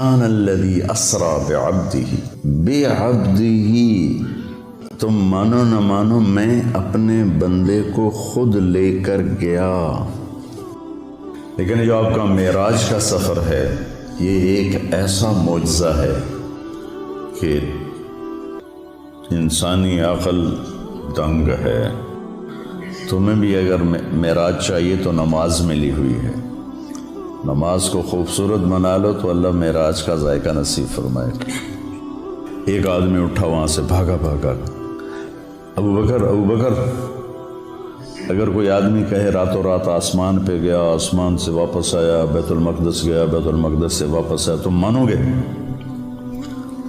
سبحان الذی اسری بعبدہ، تم مانو نہ مانو میں اپنے بندے کو خود لے کر گیا۔ لیکن جو آپ کا معراج کا سفر ہے یہ ایک ایسا معجزہ ہے کہ انسانی عقل دنگ ہے۔ تمہیں بھی اگر معراج چاہیے تو نماز ملی ہوئی ہے، نماز کو خوبصورت بنا لو تو اللہ معراج کا ذائقہ نصیب فرمائے۔ ایک آدمی اٹھا وہاں سے، بھاگا ابو بکر، اگر کوئی آدمی کہے راتوں رات آسمان پہ گیا، آسمان سے واپس آیا، بیت المقدس گیا، بیت المقدس سے واپس آیا، تم مانو گے؟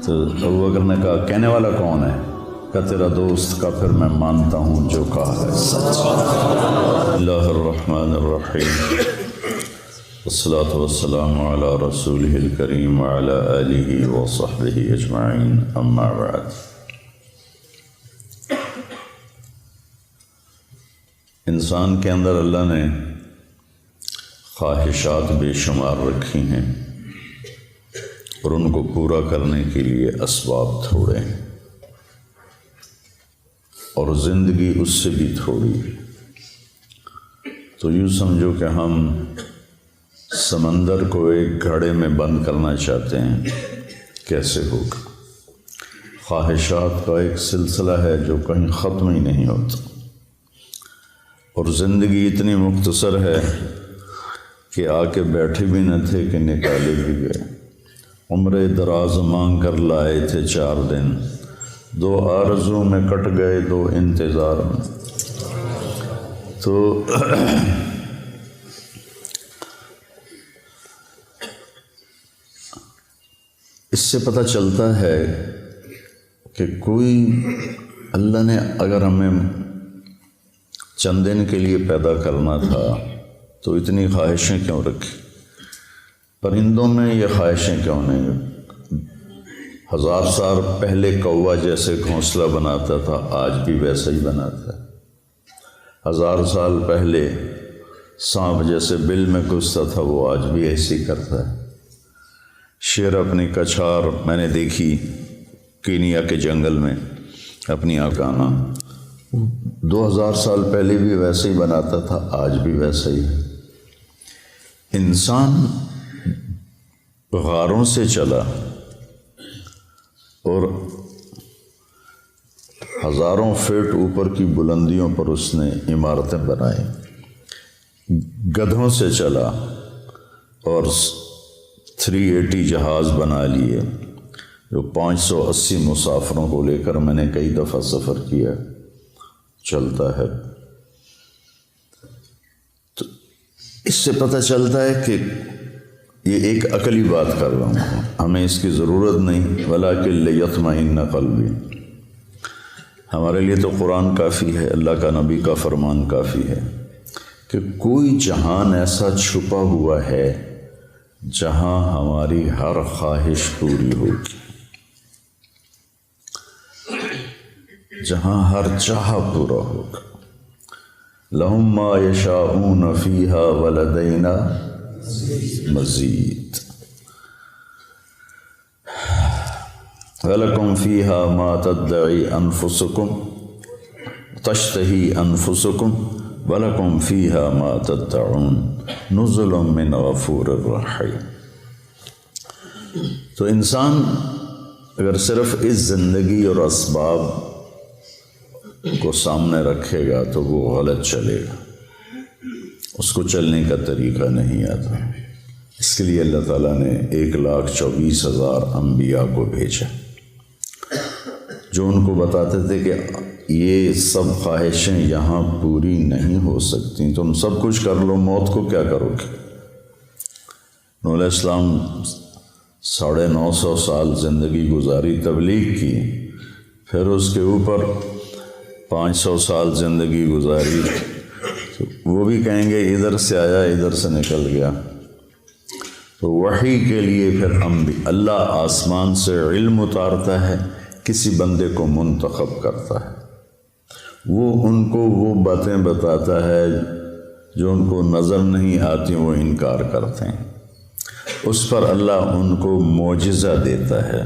تو ابو بکر نے کہا کہنے والا کون ہے؟ کہ تیرا دوست کا، پھر میں مانتا ہوں جو کہا ہے سچ۔ اللہ الرحمن الرحیم، والصلاة والسلام علی رسولہ الکریم وعلی آلہ وصحبہ اجمعین، اما بعد۔ انسان کے اندر اللہ نے خواہشات بے شمار رکھی ہیں اور ان کو پورا کرنے کے لیے اسباب تھوڑے ہیں، اور زندگی اس سے بھی تھوڑی ہے۔ تو یوں سمجھو کہ ہم سمندر کو ایک گھڑے میں بند کرنا چاہتے ہیں، کیسے ہوگا؟ خواہشات کا ایک سلسلہ ہے جو کہیں ختم ہی نہیں ہوتا، اور زندگی اتنی مختصر ہے کہ آ کے بیٹھے بھی نہ تھے کہ نکالے بھی گئے۔ عمر دراز مانگ کر لائے تھے 4 دن، 2 آرزو میں کٹ گئے 2 انتظار میں۔ تو اس سے پتہ چلتا ہے کہ کوئی اللہ نے اگر ہمیں چند دن کے لیے پیدا کرنا تھا تو اتنی خواہشیں کیوں رکھی؟ پرندوں میں یہ خواہشیں کیوں نہیں؟ 1000 سال پہلے کوا جیسے گھونسلہ بناتا تھا آج بھی ویسا ہی بناتا ہے۔ 1000 سال پہلے سانپ جیسے بل میں گھستا تھا وہ آج بھی ایسے ہی کرتا ہے۔ شیر اپنی کچھار میں نے دیکھی کینیا کے جنگل میں اپنی آکانہ، 2000 سال پہلے بھی ویسے ہی بناتا تھا آج بھی ویسا ہی ہے۔ انسان غاروں سے چلا اور ہزاروں فٹ اوپر کی بلندیوں پر اس نے عمارتیں بنائی، گدھوں سے چلا اور 380 جہاز بنا لیے جو 580 مسافروں کو لے کر، میں نے کئی دفعہ سفر کیا، چلتا ہے۔ تو اس سے پتہ چلتا ہے کہ یہ ایک عقلی بات کر رہا ہوں، ہمیں اس کی ضرورت نہیں، وَلَٰكِن لِيَطْمَئِنَّ قَلْبِي۔ ہمارے لیے تو قرآن کافی ہے، اللہ کا نبی کا فرمان کافی ہے کہ کوئی جہان ایسا چھپا ہوا ہے جہاں ہماری ہر خواہش پوری ہوگی، جہاں ہر چاہ پورا ہوگا۔ لَهُم مَّا يَشَاءُونَ فِيهَا وَلَدَيْنَا مزید، وَلَكُمْ فِيهَا مَا تَدَّعِي أَنفُسُكُمْ تَشْتَهِي أَنفُسُكُمْ وَلَكُمْ فِيهَا مَا تَدَّعُونَ نُزُلٌ مِّنْ غَفُورٍ رَّحِيمٍ۔ تو انسان اگر صرف اس زندگی اور اسباب کو سامنے رکھے گا تو وہ غلط چلے گا، اس کو چلنے کا طریقہ نہیں آتا۔ اس کے لیے اللہ تعالیٰ نے 1,24,000 انبیاء کو بھیجا جو ان کو بتاتے تھے کہ یہ سب خواہشیں یہاں پوری نہیں ہو سکتی، تم سب کچھ کر لو، موت کو کیا کرو گے؟ نوح علیہ السلام 950 سال زندگی گزاری، تبلیغ کی، پھر اس کے اوپر 500 سال زندگی گزاری، وہ بھی کہیں گے ادھر سے آیا ادھر سے نکل گیا۔ تو وحی کے لیے پھر اللہ آسمان سے علم اتارتا ہے، کسی بندے کو منتخب کرتا ہے، وہ ان کو وہ باتیں بتاتا ہے جو ان کو نظر نہیں آتی، وہ انکار کرتے ہیں۔ اس پر اللہ ان کو معجزہ دیتا ہے،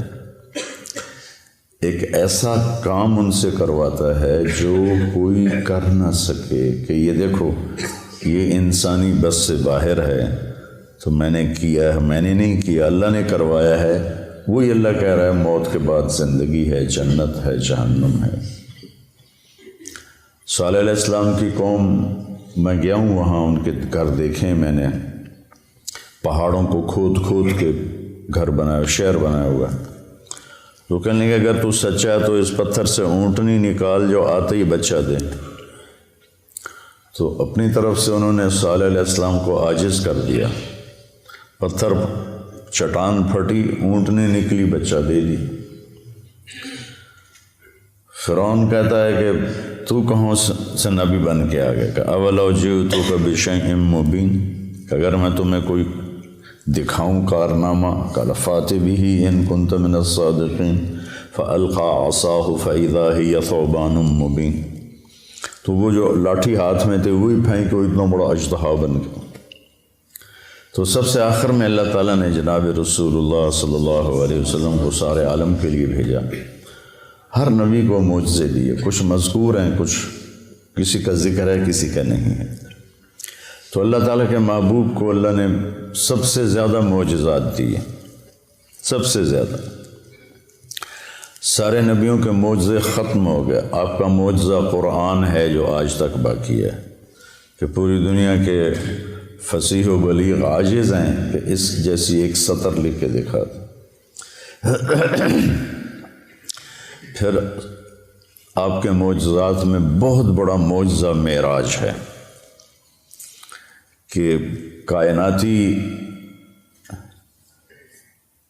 ایک ایسا کام ان سے کرواتا ہے جو کوئی کر نہ سکے، کہ یہ دیکھو یہ انسانی بس سے باہر ہے، تو میں نے کیا ہے، میں نے نہیں کیا، اللہ نے کروایا ہے۔ وہی اللہ کہہ رہا ہے موت کے بعد زندگی ہے، جنت ہے، جہنم ہے۔ صالح علیہ السلام کی قوم، میں گیا ہوں وہاں، ان کے گھر دیکھے میں نے، پہاڑوں کو کھود کھود کے گھر بنایا، شہر بنایا ہوا ہے۔ تو کہنے لگے اگر تو سچا ہے تو اس پتھر سے اونٹنی نکال جو آتے ہی بچہ دے۔ تو اپنی طرف سے انہوں نے صالح علیہ السلام کو عاجز کر دیا، پتھر چٹان پھٹی، اونٹنی نکلی، بچہ دے دی۔ فرعون کہتا ہے کہ تو کہاں سے نبی بن کے آ گیا، کہ اولو جئتک بشیء مبین، کہ اگر میں تمہیں کوئی دکھاؤں کارنامہ، قال فات بہ ان کنت من الصادقین فالقى عصاہ فاذا ہی ثعبان مبین۔ تو وہ جو لاٹھی ہاتھ میں تھے وہی پھینکے، وہ اتنا بڑا اژدہا بن گیا۔ تو سب سے آخر میں اللہ تعالیٰ نے جناب رسول اللہ صلی اللہ علیہ وسلم کو سارے عالم کے لیے بھیجا۔ ہر نبی کو معجزے دیے، کچھ مذکور ہیں، کچھ کسی کا ذکر ہے، کسی کا نہیں ہے۔ تو اللہ تعالیٰ کے محبوب کو اللہ نے سب سے زیادہ معجزات دیے، سب سے زیادہ۔ سارے نبیوں کے معجزے ختم ہو گئے، آپ کا معجزہ قرآن ہے جو آج تک باقی ہے، کہ پوری دنیا کے فصیح و بلیغ عاجز ہیں کہ اس جیسی ایک سطر لکھ کے دکھا دیں۔ پھر آپ کے معجزات میں بہت بڑا معجزہ معراج ہے، کہ کائناتی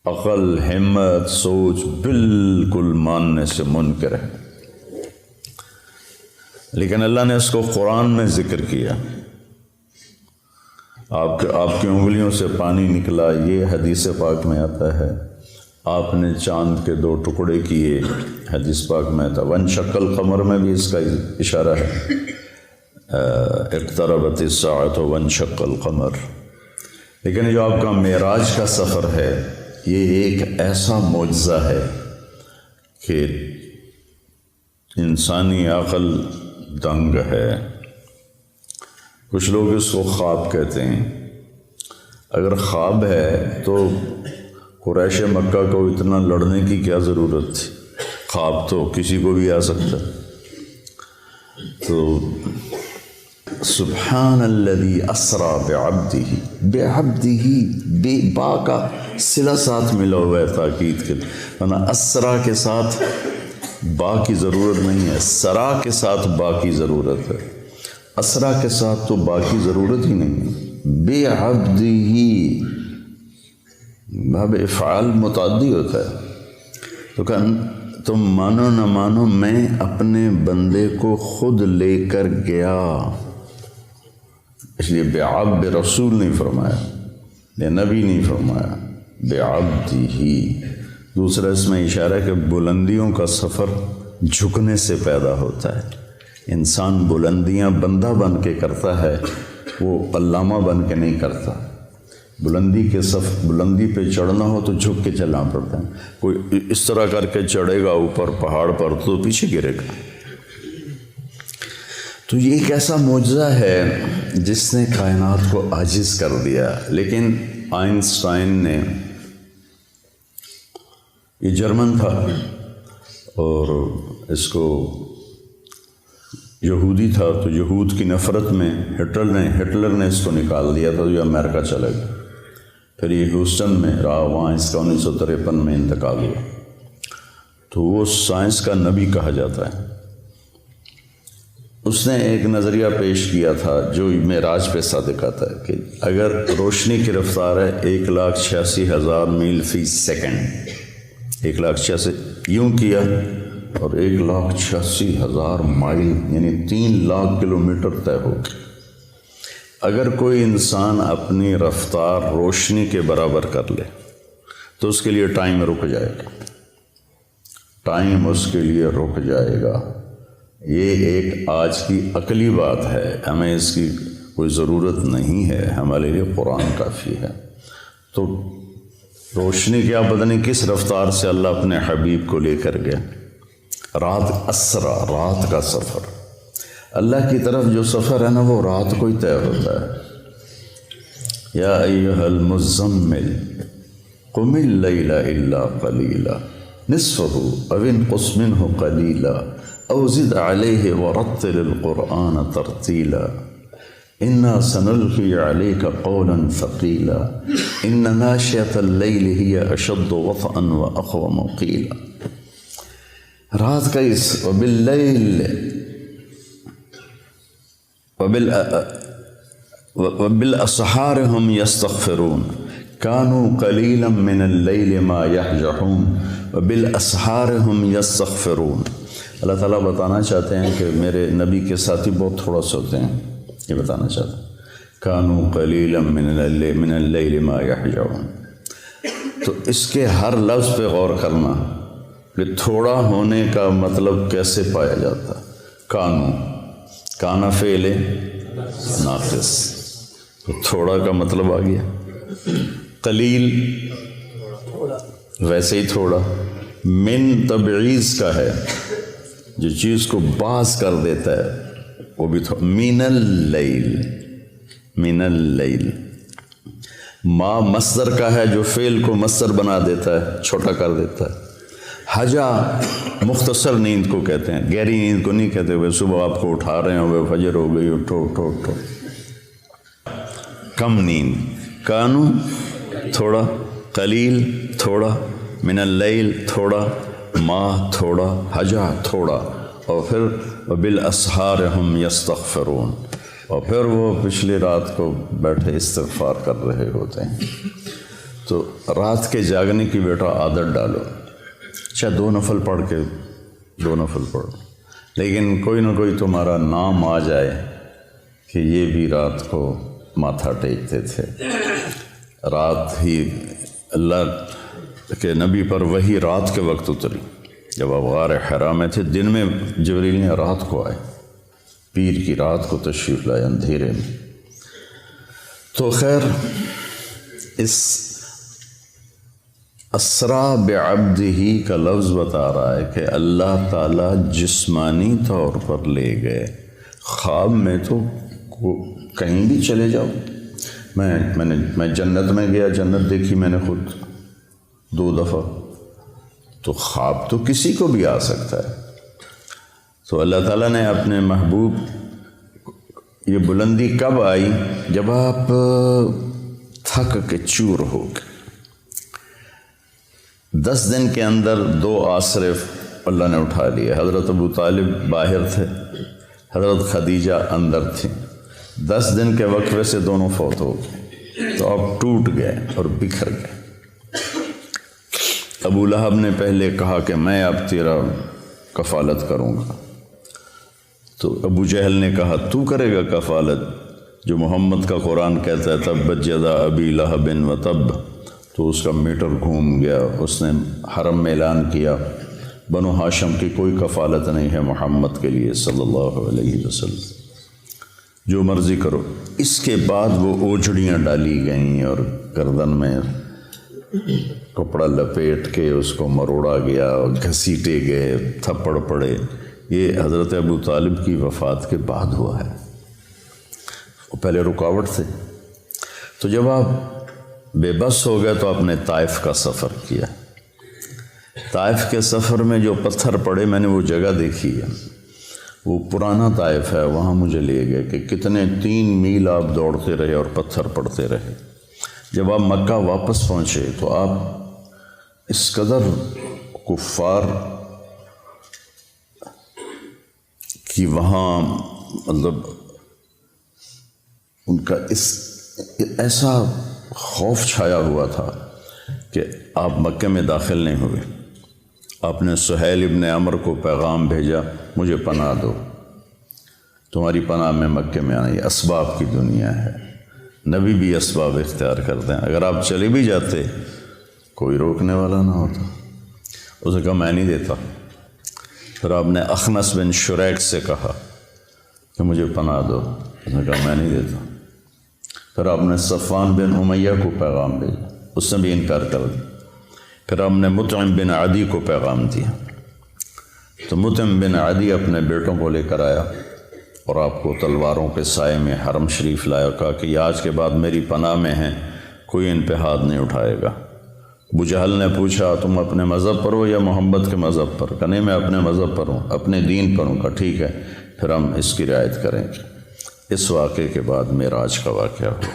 عقل، ہمت، سوچ بالکل ماننے سے منکر ہے، لیکن اللہ نے اس کو قرآن میں ذکر کیا۔ آپ کی انگلیوں سے پانی نکلا، یہ حدیث پاک میں آتا ہے۔ آپ نے چاند کے 2 ٹکڑے کیے، حدیث پاک میں آتا ہے۔ وانشق القمر میں بھی اس کا اشارہ ہے، اقتربت الساعۃ وانشق القمر۔ لیکن جو آپ کا معراج کا سفر ہے، یہ ایک ایسا معجزہ ہے کہ انسانی عقل دنگ ہے۔ کچھ لوگ اس کو خواب کہتے ہیں۔ اگر خواب ہے تو قریش مکہ کو اتنا لڑنے کی کیا ضرورت تھی؟ خواب تو کسی کو بھی آ سکتا۔ تو سبحان الذی اسری بعبدہ، بے با کا صلہ ساتھ ملا ہوا ہے تاکید کے، ورنہ اسرا کے ساتھ با کی ضرورت نہیں ہے، سرا کے ساتھ با کی ضرورت ہے، اسرا کے ساتھ تو با کی ضرورت ہی نہیں ہے۔ بعبدہ باب افعال متعدی ہوتا ہے۔ تو تم مانو نہ مانو، میں اپنے بندے کو خود لے کر گیا، اس لیے بعبد رسول نہیں فرمایا، بے نبی نہیں فرمایا، بعبدہ۔ دوسرا اس میں اشارہ ہے کہ بلندیوں کا سفر جھکنے سے پیدا ہوتا ہے۔ انسان بلندیاں بندہ بن کے کرتا ہے، وہ علامہ بن کے نہیں کرتا۔ بلندی پہ چڑھنا ہو تو جھک کے چلنا پڑتا ہے۔ کوئی اس طرح کر کے چڑھے گا اوپر پہاڑ پر تو پیچھے گرے گا۔ تو یہ ایک ایسا معجزہ ہے جس نے کائنات کو عاجز کر دیا۔ لیکن آئنسٹائن نے، یہ جرمن تھا اور اس کو یہودی تھا، تو یہود کی نفرت میں ہٹلر نے اس کو نکال دیا تھا، تو یہ امریکہ چلا گیا۔ پھر یہ ہیوسٹن میں رہا، وہاں اس کا 1953 میں انتقال ہوا۔ تو وہ سائنس کا نبی کہا جاتا ہے۔ اس نے ایک نظریہ پیش کیا تھا جو معراج پہ صادق آتا ہے، کہ اگر روشنی کی رفتار ہے 1,86,000 میل فی سیکنڈ، 1,86,000 یوں کیا اور 1,86,000 مائل یعنی 3,00,000 کلومیٹر طے ہو گئی۔ اگر کوئی انسان اپنی رفتار روشنی کے برابر کر لے تو اس کے لیے ٹائم رک جائے گا، ٹائم اس کے لیے رک جائے گا۔ یہ ایک آج کی عقلی بات ہے، ہمیں اس کی کوئی ضرورت نہیں ہے، ہمارے لیے قرآن کافی ہے۔ تو روشنی کیا پتہ نہیں کس رفتار سے اللہ اپنے حبیب کو لے کر گیا. رات اسرا، رات کا سفر. اللہ کی طرف جو سفر ہے نا وہ رات کو ہی طے ہوتا ہے. یا ایھا المزمل قم اللیل الا قلیلا نصفہ او انقص منہ قلیلا او زد علیہ ورتل القرآن ترتیلا انا سنلقی علیک قولا ثقیلا ان ناشئۃ اللیل ہی اشد وطئا واقوم قیلا. رات کا اس وباللیل وبالاسحار هم یستغفرون کانوا قلیلا من اللیل ما یہجعون وبالاسحار هم یستغفرون. اللہ تعالیٰ بتانا چاہتے ہیں کہ میرے نبی کے ساتھی بہت تھوڑا سوتے ہیں. یہ بتانا چاہتے ہیں کانوا قلیلا من اللیل ما یہجعون. تو اس کے ہر لفظ پہ غور کرنا کہ تھوڑا ہونے کا مطلب کیسے پایا جاتا. کانا فعل ناقص، تو تھوڑا کا مطلب آ گیا. قلیل ویسے ہی تھوڑا. من تبعیض کا ہے، جو چیز کو باز کر دیتا ہے وہ بھی تھوڑا. من اللیل. ما مصدر کا ہے جو فعل کو مصدر بنا دیتا ہے، چھوٹا کر دیتا ہے. حجا مختصر نیند کو کہتے ہیں، گہری نیند کو نہیں کہتے. وہ صبح آپ کو اٹھا رہے ہیں، وہ فجر ہو گئی، اٹھو اٹھو اٹھو. کم نیند. کانو تھوڑا، قلیل تھوڑا، من اللیل تھوڑا، ما تھوڑا، حجا تھوڑا، اور پھر بالاسحار ہم یستغفرون، اور پھر وہ پچھلی رات کو بیٹھے استغفار کر رہے ہوتے ہیں. تو رات کے جاگنے کی بیٹا عادت ڈالو. اچھا 2 نفل پڑھ کے 2 نفل پڑھو، لیکن کوئی نہ کوئی تمہارا نام آ جائے کہ یہ بھی رات کو ماتھا ٹیکتے تھے. رات ہی اللہ کے نبی پر وہی رات کے وقت اتری جب آپ غار حرا میں تھے. دن میں جبریل نے رات کو آئے، پیر کی رات کو تشریف لائے اندھیرے میں. تو خیر اس اسرا بعبدہ کا لفظ بتا رہا ہے کہ اللہ تعالیٰ جسمانی طور پر لے گئے. خواب میں تو کہیں بھی چلے جاؤ. میں جنت میں گیا، جنت دیکھی میں نے خود 2 دفعہ. تو خواب تو کسی کو بھی آ سکتا ہے. تو اللہ تعالیٰ نے اپنے محبوب، یہ بلندی کب آئی؟ جب آپ تھک کے چور ہو گئے. 10 دن کے اندر 2 آسرے اللہ نے اٹھا لیے. حضرت ابو طالب باہر تھے، حضرت خدیجہ اندر تھیں. 10 دن کے وقفے سے دونوں فوت ہو گئے. تو آپ ٹوٹ گئے اور بکھر گئے. ابو لہب نے پہلے کہا کہ میں اب تیرا کفالت کروں گا. تو ابو جہل نے کہا تو کرے گا کفالت، جو محمد کا قرآن کہتا ہے تبت یدا ابی لہب و تب. تو اس کا میٹر گھوم گیا. اس نے حرم میں اعلان کیا بنو ہاشم کی کوئی کفالت نہیں ہے محمد کے لیے صلی اللہ علیہ وسلم، جو مرضی کرو. اس کے بعد وہ اوجھڑیاں ڈالی گئیں اور گردن میں کپڑا لپیٹ کے اس کو مروڑا گیا، گھسیٹے گئے، تھپڑ پڑے. یہ حضرت ابو طالب کی وفات کے بعد ہوا ہے. وہ پہلے رکاوٹ تھے. تو جب آپ بے بس ہو گئے تو آپ نے طائف کا سفر کیا. طائف کے سفر میں جو پتھر پڑے، میں نے وہ جگہ دیکھی ہے، وہ پرانا طائف ہے. وہاں مجھے لے گئے کہ کتنے 3 میل آپ دوڑتے رہے اور پتھر پڑتے رہے. جب آپ مکہ واپس پہنچے تو آپ اس قدر کفار کی وہاں مطلب ان کا ایسا خوف چھایا ہوا تھا کہ آپ مکہ میں داخل نہیں ہوئے. آپ نے سہیل ابن عمر کو پیغام بھیجا مجھے پناہ دو، تمہاری پناہ میں مکے میں آنا. یہ اسباب کی دنیا ہے، نبی بھی اسباب اختیار کرتے ہیں. اگر آپ چلے بھی جاتے کوئی روکنے والا نہ ہوتا. اس نے کہا میں نہیں دیتا. پھر آپ نے اخنس بن شریک سے کہا کہ مجھے پناہ دو. اس نے کہا میں نہیں دیتا. پھر آپ نے صفوان بن امیہ کو پیغام بھیجا. اس نے بھی انکار کر دیا۔ پھر ہم نے مطعم بن عدی کو پیغام دیا، تو مطعم بن عدی اپنے بیٹوں کو لے کر آیا اور آپ کو تلواروں کے سائے میں حرم شریف لایا، کہا کہ یہ آج کے بعد میری پناہ میں ہیں، کوئی ان پہ ہاتھ نہیں اٹھائے گا۔ ابو جہل نے پوچھا تم اپنے مذہب پر ہو یا محمد کے مذہب پر؟ کہ نہیں میں اپنے مذہب پر ہوں، اپنے دین پر ہوں۔ کہا ٹھیک ہے، پھر ہم اس کی رعایت کریں گے۔ اس واقعے کے بعد معراج کا واقعہ ہوا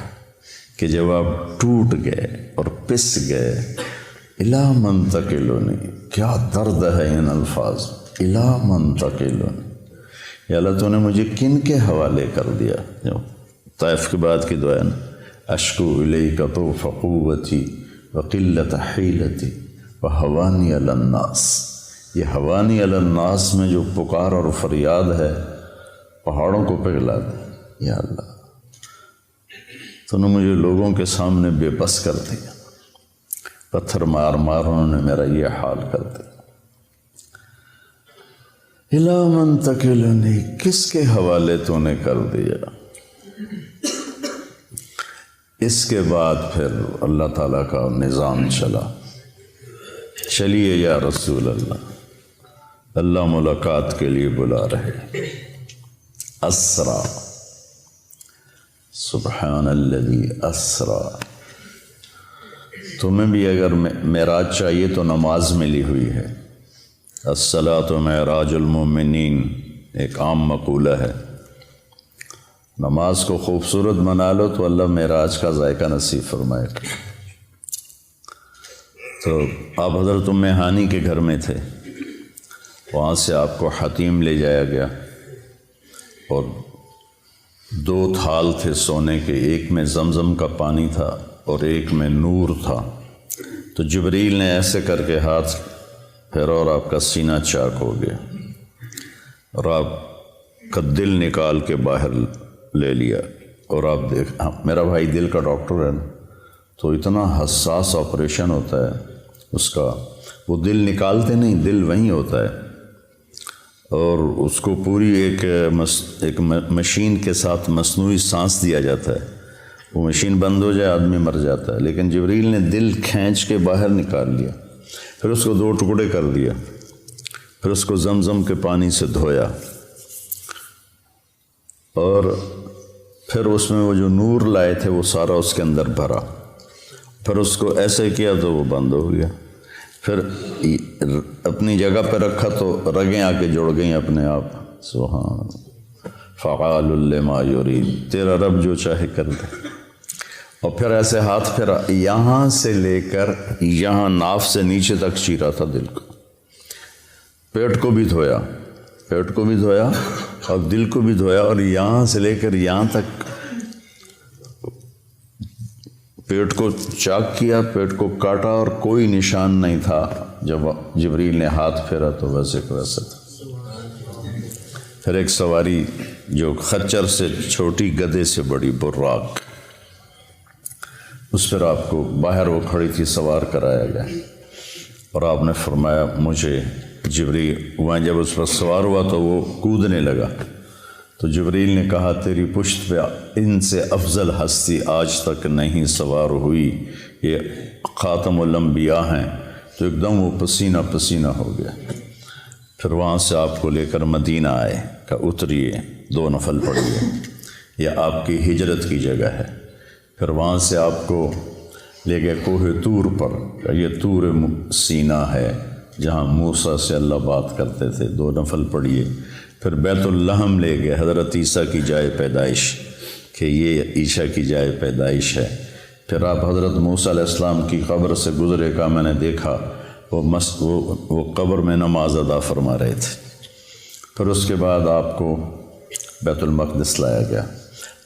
کہ جب آپ ٹوٹ گئے اور پس گئے، الا منتقلونی، کیا درد ہے ان الفاظ، الا منتقلونی، یا اللہ تو نے مجھے کن کے حوالے کر دیا؟ جو طائف کے بعد کی دعا ہے نا، اشکو الیک طوف قوتی وقلت حیلتی وحوانی علی الناس، یہ حوانی علی الناس میں جو پکار اور فریاد ہے پہاڑوں کو پگھلا دے، یا اللہ تو نے مجھے لوگوں کے سامنے بے بس کر دیا، پتھر مار مار انہوں نے میرا یہ حال کر دیا۔ الا من تکلنی، کس کے حوالے تو نے کر دیا؟ اس کے بعد پھر اللہ تعالیٰ کا نظام چلا، چلیے یا رسول اللہ، اللہ ملاقات کے لیے بلا رہے۔ اسرا، سبحان الذی اسرا، تمہیں بھی اگر معراج چاہیے تو نماز ملی ہوئی ہے۔ الصلاۃ معراج المؤمنین ایک عام مقولہ ہے، نماز کو خوبصورت بنا لو تو اللہ معراج کا ذائقہ نصیب فرمائے گا۔ تو آپ حضرت ام ہانی کے گھر میں تھے، وہاں سے آپ کو حتیم لے جایا گیا اور 2 تھال تھے سونے کے، ایک میں زمزم کا پانی تھا اور ایک میں نور تھا۔ تو جبریل نے ایسے کر کے ہاتھ پھیرا اور آپ کا سینہ چاک ہو گیا اور آپ کا دل نکال کے باہر لے لیا، اور آپ دیکھ، میرا بھائی دل کا ڈاکٹر ہے نا، تو اتنا حساس آپریشن ہوتا ہے اس کا، وہ دل نکالتے نہیں، دل وہیں ہوتا ہے، اور اس کو پوری ایک مشین کے ساتھ مصنوعی سانس دیا جاتا ہے، وہ مشین بند ہو جائے آدمی مر جاتا ہے، لیکن جبریل نے دل کھینچ کے باہر نکال لیا، پھر اس کو 2 ٹکڑے کر دیا، پھر اس کو زمزم کے پانی سے دھویا، اور پھر اس میں وہ جو نور لائے تھے وہ سارا اس کے اندر بھرا، پھر اس کو ایسے کیا تو وہ بند ہو گیا، پھر اپنی جگہ پہ رکھا تو رگیں آ کے جڑ گئیں اپنے آپ۔ سبحان فعال لما یرید، تیرا رب جو چاہے کر دے۔ اور پھر ایسے ہاتھ پھر یہاں سے لے کر یہاں ناف سے نیچے تک چیرا تھا دل کو، پیٹ کو بھی دھویا، پیٹ کو بھی دھویا اور دل کو بھی دھویا، اور یہاں سے لے کر یہاں تک پیٹ کو چاک کیا، پیٹ کو کاٹا، اور کوئی نشان نہیں تھا۔ جب جبریل نے ہاتھ پھیرا تو ویسے کو ویسے تھا۔ پھر ایک سواری جو خچر سے چھوٹی، گدھے سے بڑی، براق، اس پر آپ کو باہر وہ کھڑی تھی سوار کرایا گیا، اور آپ نے فرمایا مجھے جبریل، وہاں جب اس پر سوار ہوا تو وہ کودنے لگا، تو جبریل نے کہا تیری پشت پہ ان سے افضل ہستی آج تک نہیں سوار ہوئی، یہ خاتم الانبیاء ہیں۔ تو ایک دم وہ پسینہ پسینہ ہو گیا۔ پھر وہاں سے آپ کو لے کر مدینہ آئے، کہ اتریے 2 نفل پڑھیے، یہ آپ کی ہجرت کی جگہ ہے۔ پھر وہاں سے آپ کو لے گئے کوہ طور پر، کہ یہ طور سینا ہے جہاں موسیٰ سے اللہ بات کرتے تھے، 2 نفل پڑھیے۔ پھر بیت اللحم لے گئے، حضرت عیسیٰ کی جائے پیدائش، کہ یہ عیسیٰ کی جائے پیدائش ہے۔ پھر آپ حضرت موسیٰ علیہ السلام کی قبر سے گزرے، کا میں نے دیکھا وہ قبر میں نماز ادا فرما رہے تھے۔ پھر اس کے بعد آپ کو بیت المقدس لایا گیا۔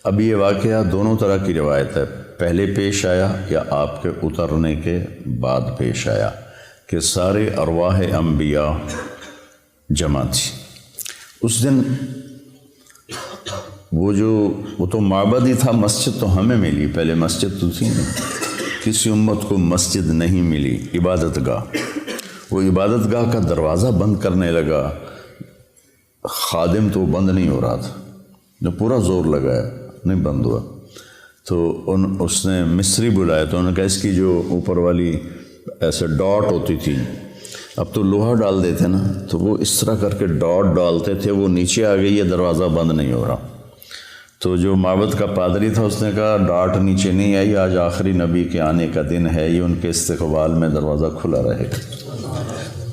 اب یہ واقعہ دونوں طرح کی روایت ہے، پہلے پیش آیا یا آپ کے اترنے کے بعد پیش آیا، کہ سارے ارواح انبیاء جمع تھی اس دن۔ وہ تو معبد ہی تھا، مسجد تو ہمیں ملی، پہلے مسجد تو تھی نہیں، کسی امت کو مسجد نہیں ملی، عبادت گاہ۔ وہ عبادت گاہ کا دروازہ بند کرنے لگا خادم، تو بند نہیں ہو رہا تھا، جو پورا زور لگایا نہیں بند ہوا۔ تو اس نے مصری بلایا تو انہوں نے کہا اس کی جو اوپر والی ایسے ڈاٹ ہوتی تھی، اب تو لوہا ڈال دیتے نا، تو وہ اس طرح کر کے ڈاٹ ڈالتے تھے، وہ نیچے آ گئی، یہ دروازہ بند نہیں ہو رہا۔ تو جو معبد کا پادری تھا اس نے کہا ڈاٹ نیچے نہیں آئی، آج آخری نبی کے آنے کا دن ہے، یہ ان کے استقبال میں دروازہ کھلا رہے گا۔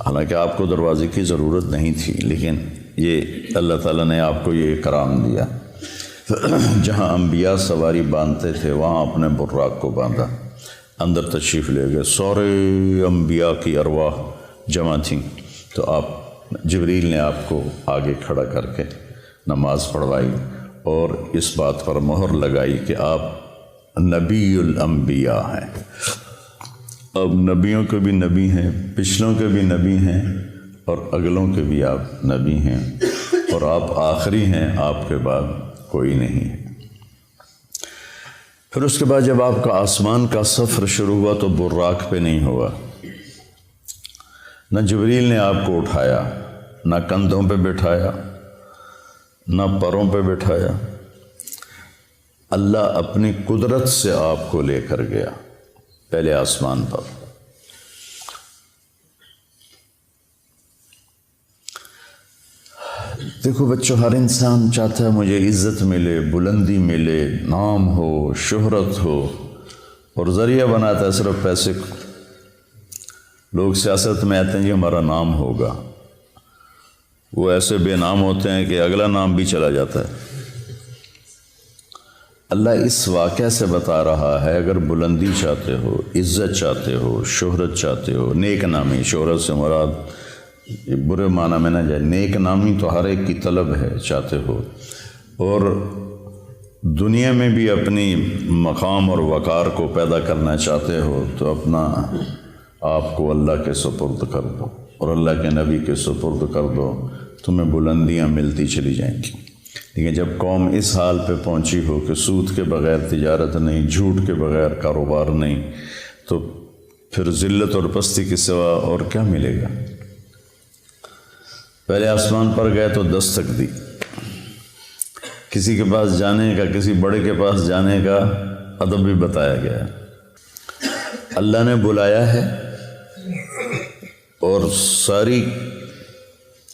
حالانکہ آپ کو دروازے کی ضرورت نہیں تھی، لیکن یہ اللہ تعالیٰ نے آپ کو یہ کرام دیا۔ جہاں انبیاء سواری باندھتے تھے وہاں اپنے براق کو باندھا، اندر تشریف لے گئے، سارے انبیاء کی ارواح جمع تھیں، تو آپ جبریل نے آپ کو آگے کھڑا کر کے نماز پڑھوائی اور اس بات پر مہر لگائی کہ آپ نبی الانبیاء ہیں۔ اب نبیوں کے بھی نبی ہیں، پچھلوں کے بھی نبی ہیں اور اگلوں کے بھی آپ نبی ہیں، اور آپ آخری ہیں، آپ کے بعد کوئی نہیں ہے۔ پھر اس کے بعد جب آپ کا آسمان کا سفر شروع ہوا تو براق پہ نہیں ہوا، نہ جبریل نے آپ کو اٹھایا، نہ کندھوں پہ بٹھایا، نہ پروں پہ بٹھایا، اللہ اپنی قدرت سے آپ کو لے کر گیا پہلے آسمان پر۔ دیکھو بچوں، ہر انسان چاہتا ہے مجھے عزت ملے، بلندی ملے، نام ہو، شہرت ہو، اور ذریعہ بناتا ہے صرف پیسے کو۔ لوگ سیاست میں آتے ہیں جی ہمارا نام ہوگا، وہ ایسے بے نام ہوتے ہیں کہ اگلا نام بھی چلا جاتا ہے۔ اللہ اس واقعہ سے بتا رہا ہے اگر بلندی چاہتے ہو، عزت چاہتے ہو، شہرت چاہتے ہو، نیک نامی، شہرت سے مراد برے معنی میں نہ جائے، نیک نامی تو ہر ایک کی طلب ہے، چاہتے ہو، اور دنیا میں بھی اپنی مقام اور وقار کو پیدا کرنا چاہتے ہو تو اپنا آپ کو اللہ کے سپرد کر دو اور اللہ کے نبی کے سپرد کر دو، تمہیں بلندیاں ملتی چلی جائیں گی۔ لیکن جب قوم اس حال پہ پہنچی ہو کہ سود کے بغیر تجارت نہیں، جھوٹ کے بغیر کاروبار نہیں، تو پھر ذلت اور پستی کے سوا اور کیا ملے گا؟ پہلے آسمان پر گئے تو دستک دی، کسی کے پاس جانے کا، کسی بڑے کے پاس جانے کا ادب بھی بتایا گیا ہے۔ اللہ نے بلایا ہے اور ساری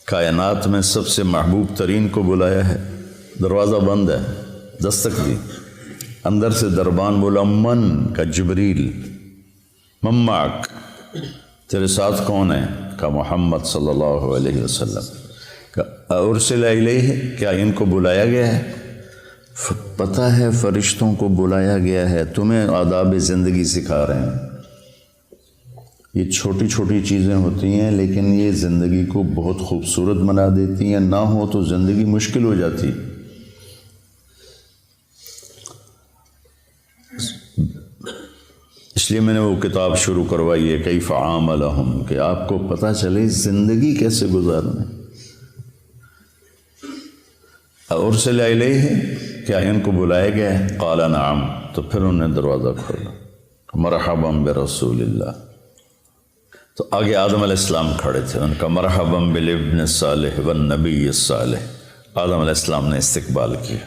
کائنات میں سب سے محبوب ترین کو بلایا ہے، دروازہ بند ہے، دستک دی، اندر سے دربان بولا من کا جبریل، مماک، تیرے ساتھ کون ہے؟ کا محمد صلی اللہ علیہ وسلم۔ ارسل الیہ، کیا ان کو بلایا گیا ہے؟ پتہ ہے فرشتوں کو بلایا گیا ہے، تمہیں آداب زندگی سکھا رہے ہیں۔ یہ چھوٹی چھوٹی چیزیں ہوتی ہیں لیکن یہ زندگی کو بہت خوبصورت بنا دیتی ہیں، نہ ہو تو زندگی مشکل ہو جاتی۔ اس لیے میں نے وہ کتاب شروع کروائی ہے کیف عاملہم، کہ آپ کو پتہ چلے زندگی کیسے گزارنا ہے۔ ارسل الیہ، کیا ان کو بلایا گیا ہے؟ قال نعم، تو پھر انہوں نے دروازہ کھولا، مرحبا برسول اللہ۔ تو آگے آدم علیہ السلام کھڑے تھے، ان کا مرحبا بالابن الصالح والنبی الصالح، آدم علیہ السلام نے استقبال کیا۔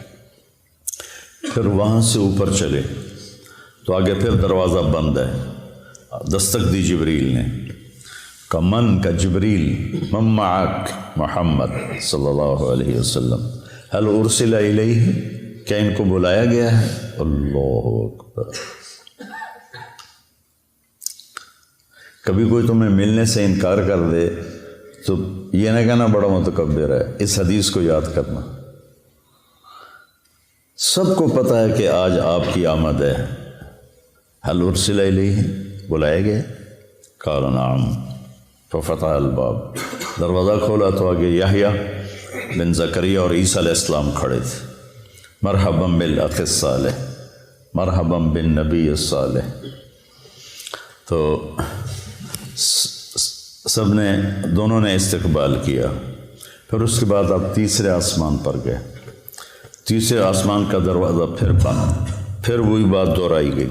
پھر وہاں سے اوپر چلے تو آگے پھر دروازہ بند ہے، دستک دی جبریل نے، کا من کا جبریل، من معک محمد صلی اللہ علیہ وسلم، هل ارسل الیہ، کیا ان کو بلایا گیا ہے؟ اللہ اکبر۔ کبھی کوئی تمہیں ملنے سے انکار کر دے تو یہ نہ کہنا بڑا متکبر ہے، اس حدیث کو یاد کرنا۔ سب کو پتہ ہے کہ آج آپ کی آمد ہے، هل ارسل الیہ، بلایا گیا؟ قال نعم، ففتح الباب، دروازہ کھولا تو آگے یحییٰ بن زکریا اور عیسیٰ علیہ السلام کھڑے تھے، مرحبا بالاخ الصالح، مرحبا بالنبی الصالح۔ تو سب نے، دونوں نے استقبال کیا۔ پھر اس کے بعد آپ تیسرے آسمان پر گئے، تیسرے آسمان کا دروازہ پھر بند، پھر وہی بات دہرائی گئی،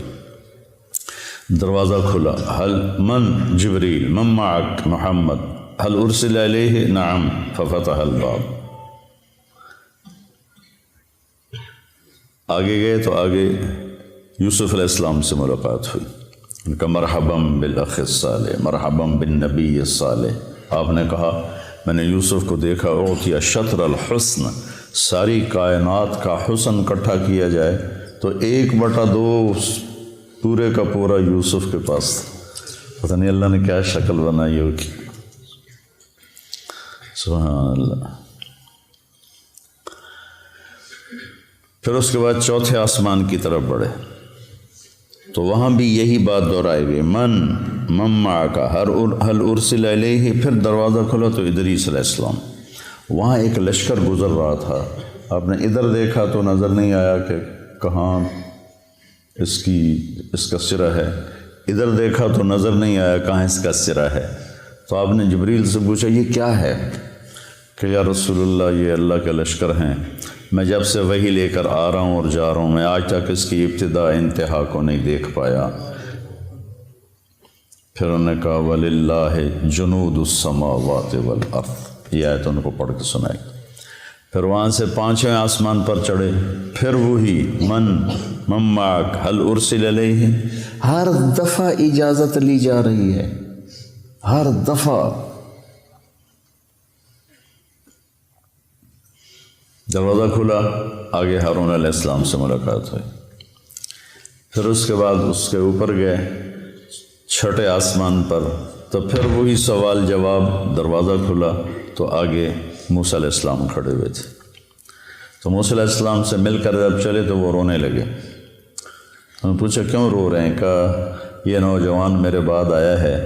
دروازہ کھلا، هل من جبریل، من معک محمد، هل ارسل الیہ؟ نعم، ففتح الباب۔ آگے گئے تو آگے یوسف علیہ السلام سے ملاقات ہوئی، ان کا مرحباً بالاخ الصالح، مرحباً بالنبی الصالح۔ آپ نے کہا میں نے یوسف کو دیکھا، اعطی شطر الحسن، ساری کائنات کا حسن اکٹھا کیا جائے تو 1/2 پورے کا پورا یوسف کے پاس تھا۔ پتہ نہیں اللہ نے کیا شکل بنائی ہوگی، سبحان اللہ۔ پھر اس کے بعد چوتھے آسمان کی طرف بڑھے تو وہاں بھی یہی بات دہرائی گئی، من معک هل ارسل الیہ۔ پھر دروازہ کھلا تو ادریس علیہ السلام، وہاں ایک لشکر گزر رہا تھا، آپ نے ادھر دیکھا تو نظر نہیں آیا کہ کہاں اس کا سرا ہے، ادھر دیکھا تو نظر نہیں آیا کہاں اس کا سرا ہے۔ تو آپ نے جبریل سے پوچھا یہ کیا ہے؟ کہ یا رسول اللہ یہ اللہ کے لشکر ہیں، میں جب سے وہی لے کر آ رہا ہوں اور جا رہا ہوں، میں آج تک اس کی ابتدا انتہا کو نہیں دیکھ پایا۔ پھر انہوں نے کہا وَلِلَّهِ جُنُودُ السَّمَاوَاتِ وَالْأَرْضِ، یہ آیت ان کو پڑھ کے سنائی۔ پھر وہاں سے 5ویں آسمان پر چڑھے، پھر وہی من معک هل ارسل الیہ۔ ہر دفعہ اجازت لی جا رہی ہے، ہر دفعہ۔ دروازہ کھلا، آگے ہارون علیہ السلام سے ملاقات ہوئی۔ پھر اس کے بعد اس کے اوپر گئے 6ٹھے آسمان پر، تو پھر وہی سوال جواب، دروازہ کھلا تو آگے موسیٰ علیہ السلام کھڑے ہوئے تھے۔ تو موسیٰ علیہ السلام سے مل کر جب چلے تو وہ رونے لگے۔ انہوں نے پوچھا کیوں رو رہے ہیں؟ کہا یہ نوجوان میرے بعد آیا ہے،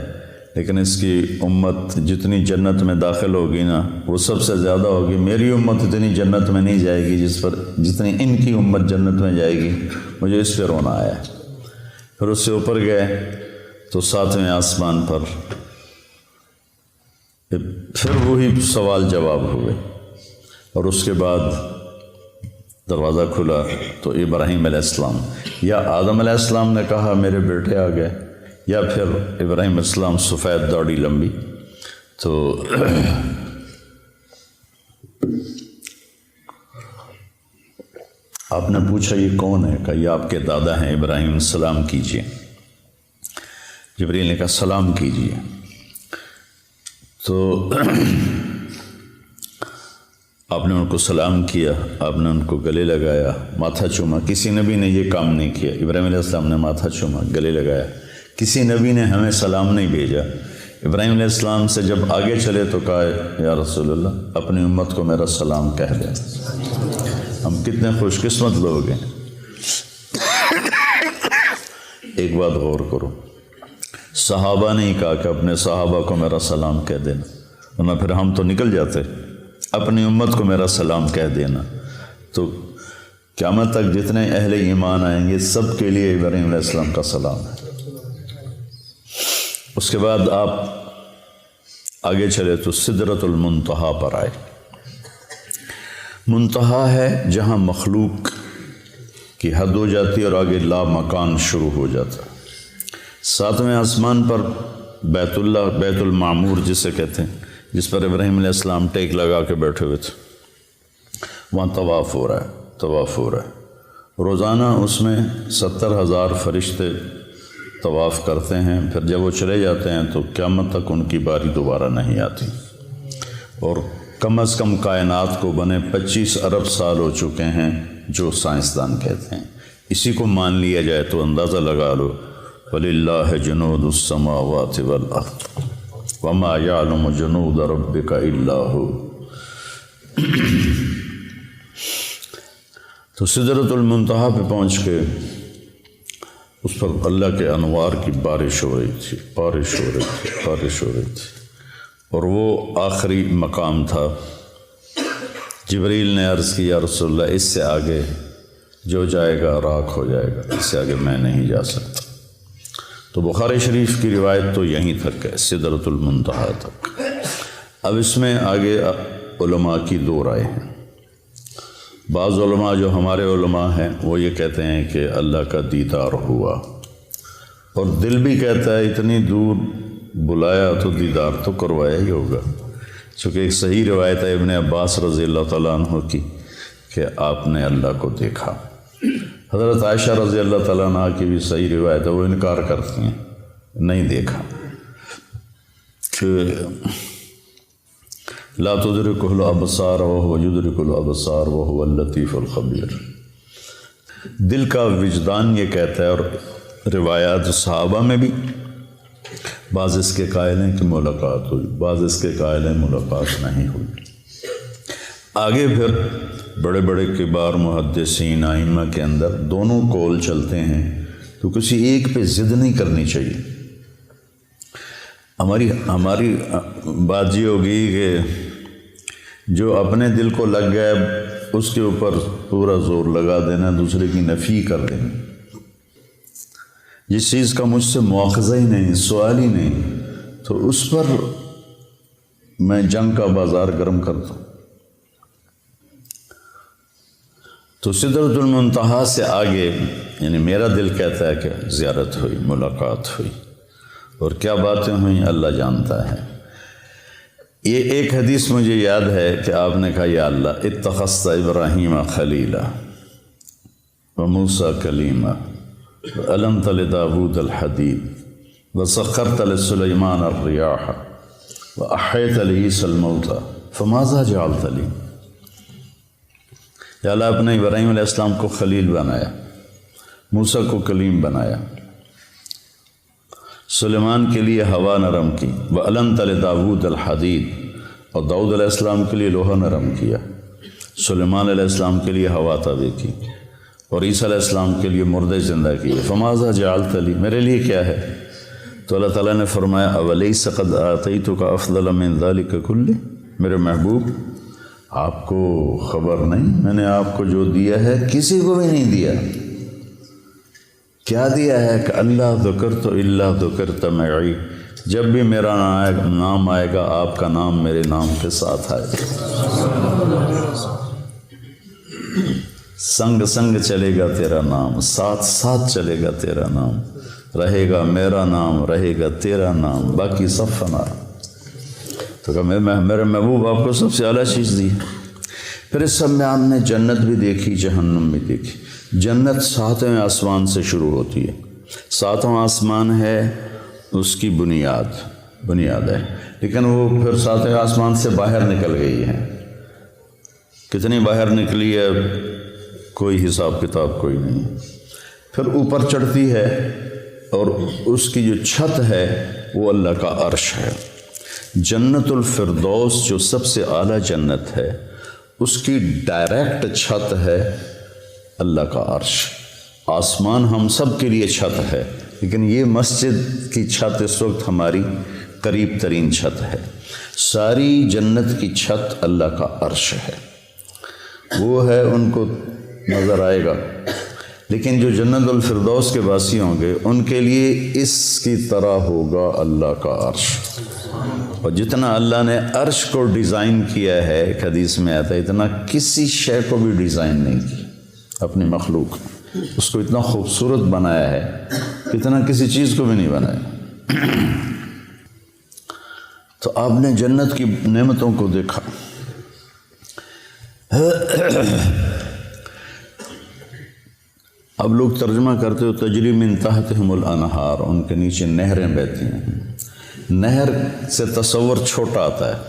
لیکن اس کی امت جتنی جنت میں داخل ہوگی نا وہ سب سے زیادہ ہوگی، میری امت اتنی جنت میں نہیں جائے گی جتنی ان کی امت جنت میں جائے گی، مجھے اس پہ رونا آیا ہے۔ پھر اس سے اوپر گئے تو 7ویں آسمان پر پھر وہی سوال جواب ہوئے، اور اس کے بعد دروازہ کھلا تو ابراہیم علیہ السلام یا آدم علیہ السلام نے کہا میرے بیٹے آ گئے، یا پھر ابراہیم علیہ السلام سفید داڑھی لمبی۔ تو آپ نے پوچھا یہ کون ہے؟ کہا یہ آپ کے دادا ہیں ابراہیم، سلام کیجئے۔ جبریل نے کہا سلام کیجئے۔ تو آپ نے ان کو سلام کیا، آپ نے ان کو گلے لگایا، ماتھا چوما۔ کسی نبی نے یہ کام نہیں کیا، ابراہیم علیہ السلام نے ماتھا چوما، گلے لگایا۔ کسی نبی نے ہمیں سلام نہیں بھیجا۔ ابراہیم علیہ السلام سے جب آگے چلے تو کہا یا رسول اللہ اپنی امت کو میرا سلام کہہ دیں۔ ہم کتنے خوش قسمت لوگ ہیں۔ ایک بات غور کرو، صحابہ نے ہی کہا کہ اپنے صحابہ کو میرا سلام کہہ دینا، ورنہ پھر ہم تو نکل جاتے۔ اپنی امت کو میرا سلام کہہ دینا، تو قیامت تک جتنے اہل ایمان آئیں گے سب کے لیے ابراہیم علیہ السلام کا سلام ہے۔ اس کے بعد آپ آگے چلے تو سدرۃ المنتہا پر آئے۔ منتہا ہے جہاں مخلوق کی حد ہو جاتی ہے اور آگے لا مکان شروع ہو جاتا ہے۔ 7ویں آسمان پر بیت اللہ، بیت المعمور جسے کہتے ہیں، جس پر ابراہیم علیہ السلام ٹیک لگا کے بیٹھے ہوئے تھے، وہاں طواف ہو رہا ہے، طواف ہو رہا ہے۔ روزانہ اس میں 70,000 فرشتے طواف کرتے ہیں، پھر جب وہ چلے جاتے ہیں تو قیامت تک ان کی باری دوبارہ نہیں آتی، اور کم از کم کائنات کو بنے 25 ارب سال ہو چکے ہیں جو سائنسدان کہتے ہیں۔ اسی کو مان لیا جائے تو اندازہ لگا لو وَلِلَّهِ جُنُودُ السَّمَاوَاتِ وَالْأَرْضِ وَمَا يَعْلَمُ جُنُودَ رَبِّكَ إِلَّا هُوَ۔ تو سدرۃ المنتہا پہ پہنچ کے اس پر اللہ کے انوار کی بارش ہو رہی تھی، بارش ہو رہی تھی، بارش ہو رہی تھی، اور وہ آخری مقام تھا۔ جبریل نے عرض کی یا رسول اللہ اس سے آگے جو جائے گا راکھ ہو جائے گا، اس سے آگے میں نہیں جا سکتا۔ تو بخاری شریف کی روایت تو یہیں تک ہے، سدرۃ المنتہا تک۔ اب اس میں آگے علماء کی 2 رائے ہیں۔ بعض علماء جو ہمارے علماء ہیں وہ یہ کہتے ہیں کہ اللہ کا دیدار ہوا، اور دل بھی کہتا ہے اتنی دور بلایا تو دیدار تو کروایا ہی ہوگا، چونکہ ایک صحیح روایت ہے ابن عباس رضی اللہ تعالیٰ عنہ کی کہ آپ نے اللہ کو دیکھا۔ حضرت عائشہ رضی اللہ تعالیٰ عنہ کی بھی صحیح روایت ہے، وہ انکار کرتی ہیں، نہیں دیکھا کہ لا تدرکہ الابصار وہو یدرک الابصار وہو اللطیف الخبیر۔ دل کا وجدان یہ کہتا ہے، اور روایات صحابہ میں بھی بعض اس کے قائل ہیں کہ ملاقات ہوئی، بعض اس کے قائل ہیں ملاقات نہیں ہوئی۔ آگے پھر بڑے بڑے کبار محدثین ائمہ کے اندر دونوں قول چلتے ہیں، تو کسی ایک پہ ضد نہیں کرنی چاہیے۔ ہماری بات یہ ہوگی کہ جو اپنے دل کو لگ گیا اس کے اوپر پورا زور لگا دینا، دوسرے کی نفی کر دینا۔ جس چیز کا مجھ سے مواخذہ ہی نہیں، سوال ہی نہیں، تو اس پر میں جنگ کا بازار گرم کرتا ہوں۔ تو سدرۃ المنتہا سے آگے یعنی میرا دل کہتا ہے کہ زیارت ہوئی، ملاقات ہوئی، اور کیا باتیں ہوئیں اللہ جانتا ہے۔ یہ ایک حدیث مجھے یاد ہے کہ آپ نے کہا یا اللہ اتخذت ابراہیم خلیلا وموسیٰ کلیما وعلمت لداود الحدید وسخرت لسلیمان الریاح واحییت لعیسی الموتى فماذا جعلت لی۔ یا اللہ آپ نے ابراہیم علیہ السلام کو خلیل بنایا، موسیٰ کو کلیم بنایا، سلیمان کے لیے ہوا نرم کی، وَعَلَمْتَ لِدَاوُودَ الْحَدِيدَ، اور داؤد علیہ السلام کے لیے لوہا نرم کیا، سلیمان علیہ السلام کے لیے ہوا تابع کی، اور عیسیٰ علیہ السلام کے لیے مردے زندہ کیے۔ فَمَاذَا جَعَلْتَ لِي، میرے لیے کیا ہے؟ تو اللہ تعالیٰ نے فرمایا أَوَلَيْسَ قَدْ آتَيْتُكَ أَفْضَلَ مِنْ ذَلِكَ كُلِّهِ، میرے محبوب آپ کو خبر نہیں میں نے آپ کو جو دیا ہے کسی کو بھی نہیں دیا۔ کیا دیا ہے کہ اللہ ذکرت الا ذکرت معی، جب بھی میرا نام آئے گا آپ کا نام میرے نام کے ساتھ آئے گا۔ سنگ سنگ چلے گا تیرا نام، ساتھ ساتھ چلے گا تیرا نام، رہے گا میرا نام، رہے گا تیرا نام، باقی سب فنا۔ تو کہا میرے محبوب آپ کو سب سے اعلیٰ چیز دی۔ پھر اس سب میں آپ نے جنت بھی دیکھی، جہنم بھی دیکھی۔ جنت 7ویں آسمان سے شروع ہوتی ہے، 7واں آسمان ہے اس کی بنیاد ہے، لیکن وہ پھر 7ویں آسمان سے باہر نکل گئی ہے۔ کتنی باہر نکلی ہے کوئی حساب کتاب کوئی نہیں۔ پھر اوپر چڑھتی ہے اور اس کی جو چھت ہے وہ اللہ کا عرش ہے۔ جنت الفردوس جو سب سے اعلیٰ جنت ہے اس کی ڈائریکٹ چھت ہے اللہ کا عرش۔ آسمان ہم سب کے لیے چھت ہے، لیکن یہ مسجد کی چھت اس وقت ہماری قریب ترین چھت ہے۔ ساری جنت کی چھت اللہ کا عرش ہے، وہ ہے، ان کو نظر آئے گا۔ لیکن جو جنت الفردوس کے باسی ہوں گے ان کے لیے اس کی طرح ہوگا اللہ کا عرش۔ اور جتنا اللہ نے عرش کو ڈیزائن کیا ہے، ایک حدیث میں آتا ہے، اتنا کسی شے کو بھی ڈیزائن نہیں کی اپنی مخلوق، اس کو اتنا خوبصورت بنایا ہے، اتنا کسی چیز کو بھی نہیں بنایا۔ تو آپ نے جنت کی نعمتوں کو دیکھا۔ اب لوگ ترجمہ کرتے ہو تجری من تحتہم الانہار، ان کے نیچے نہریں بہتی ہیں۔ نہر سے تصور چھوٹا آتا ہے،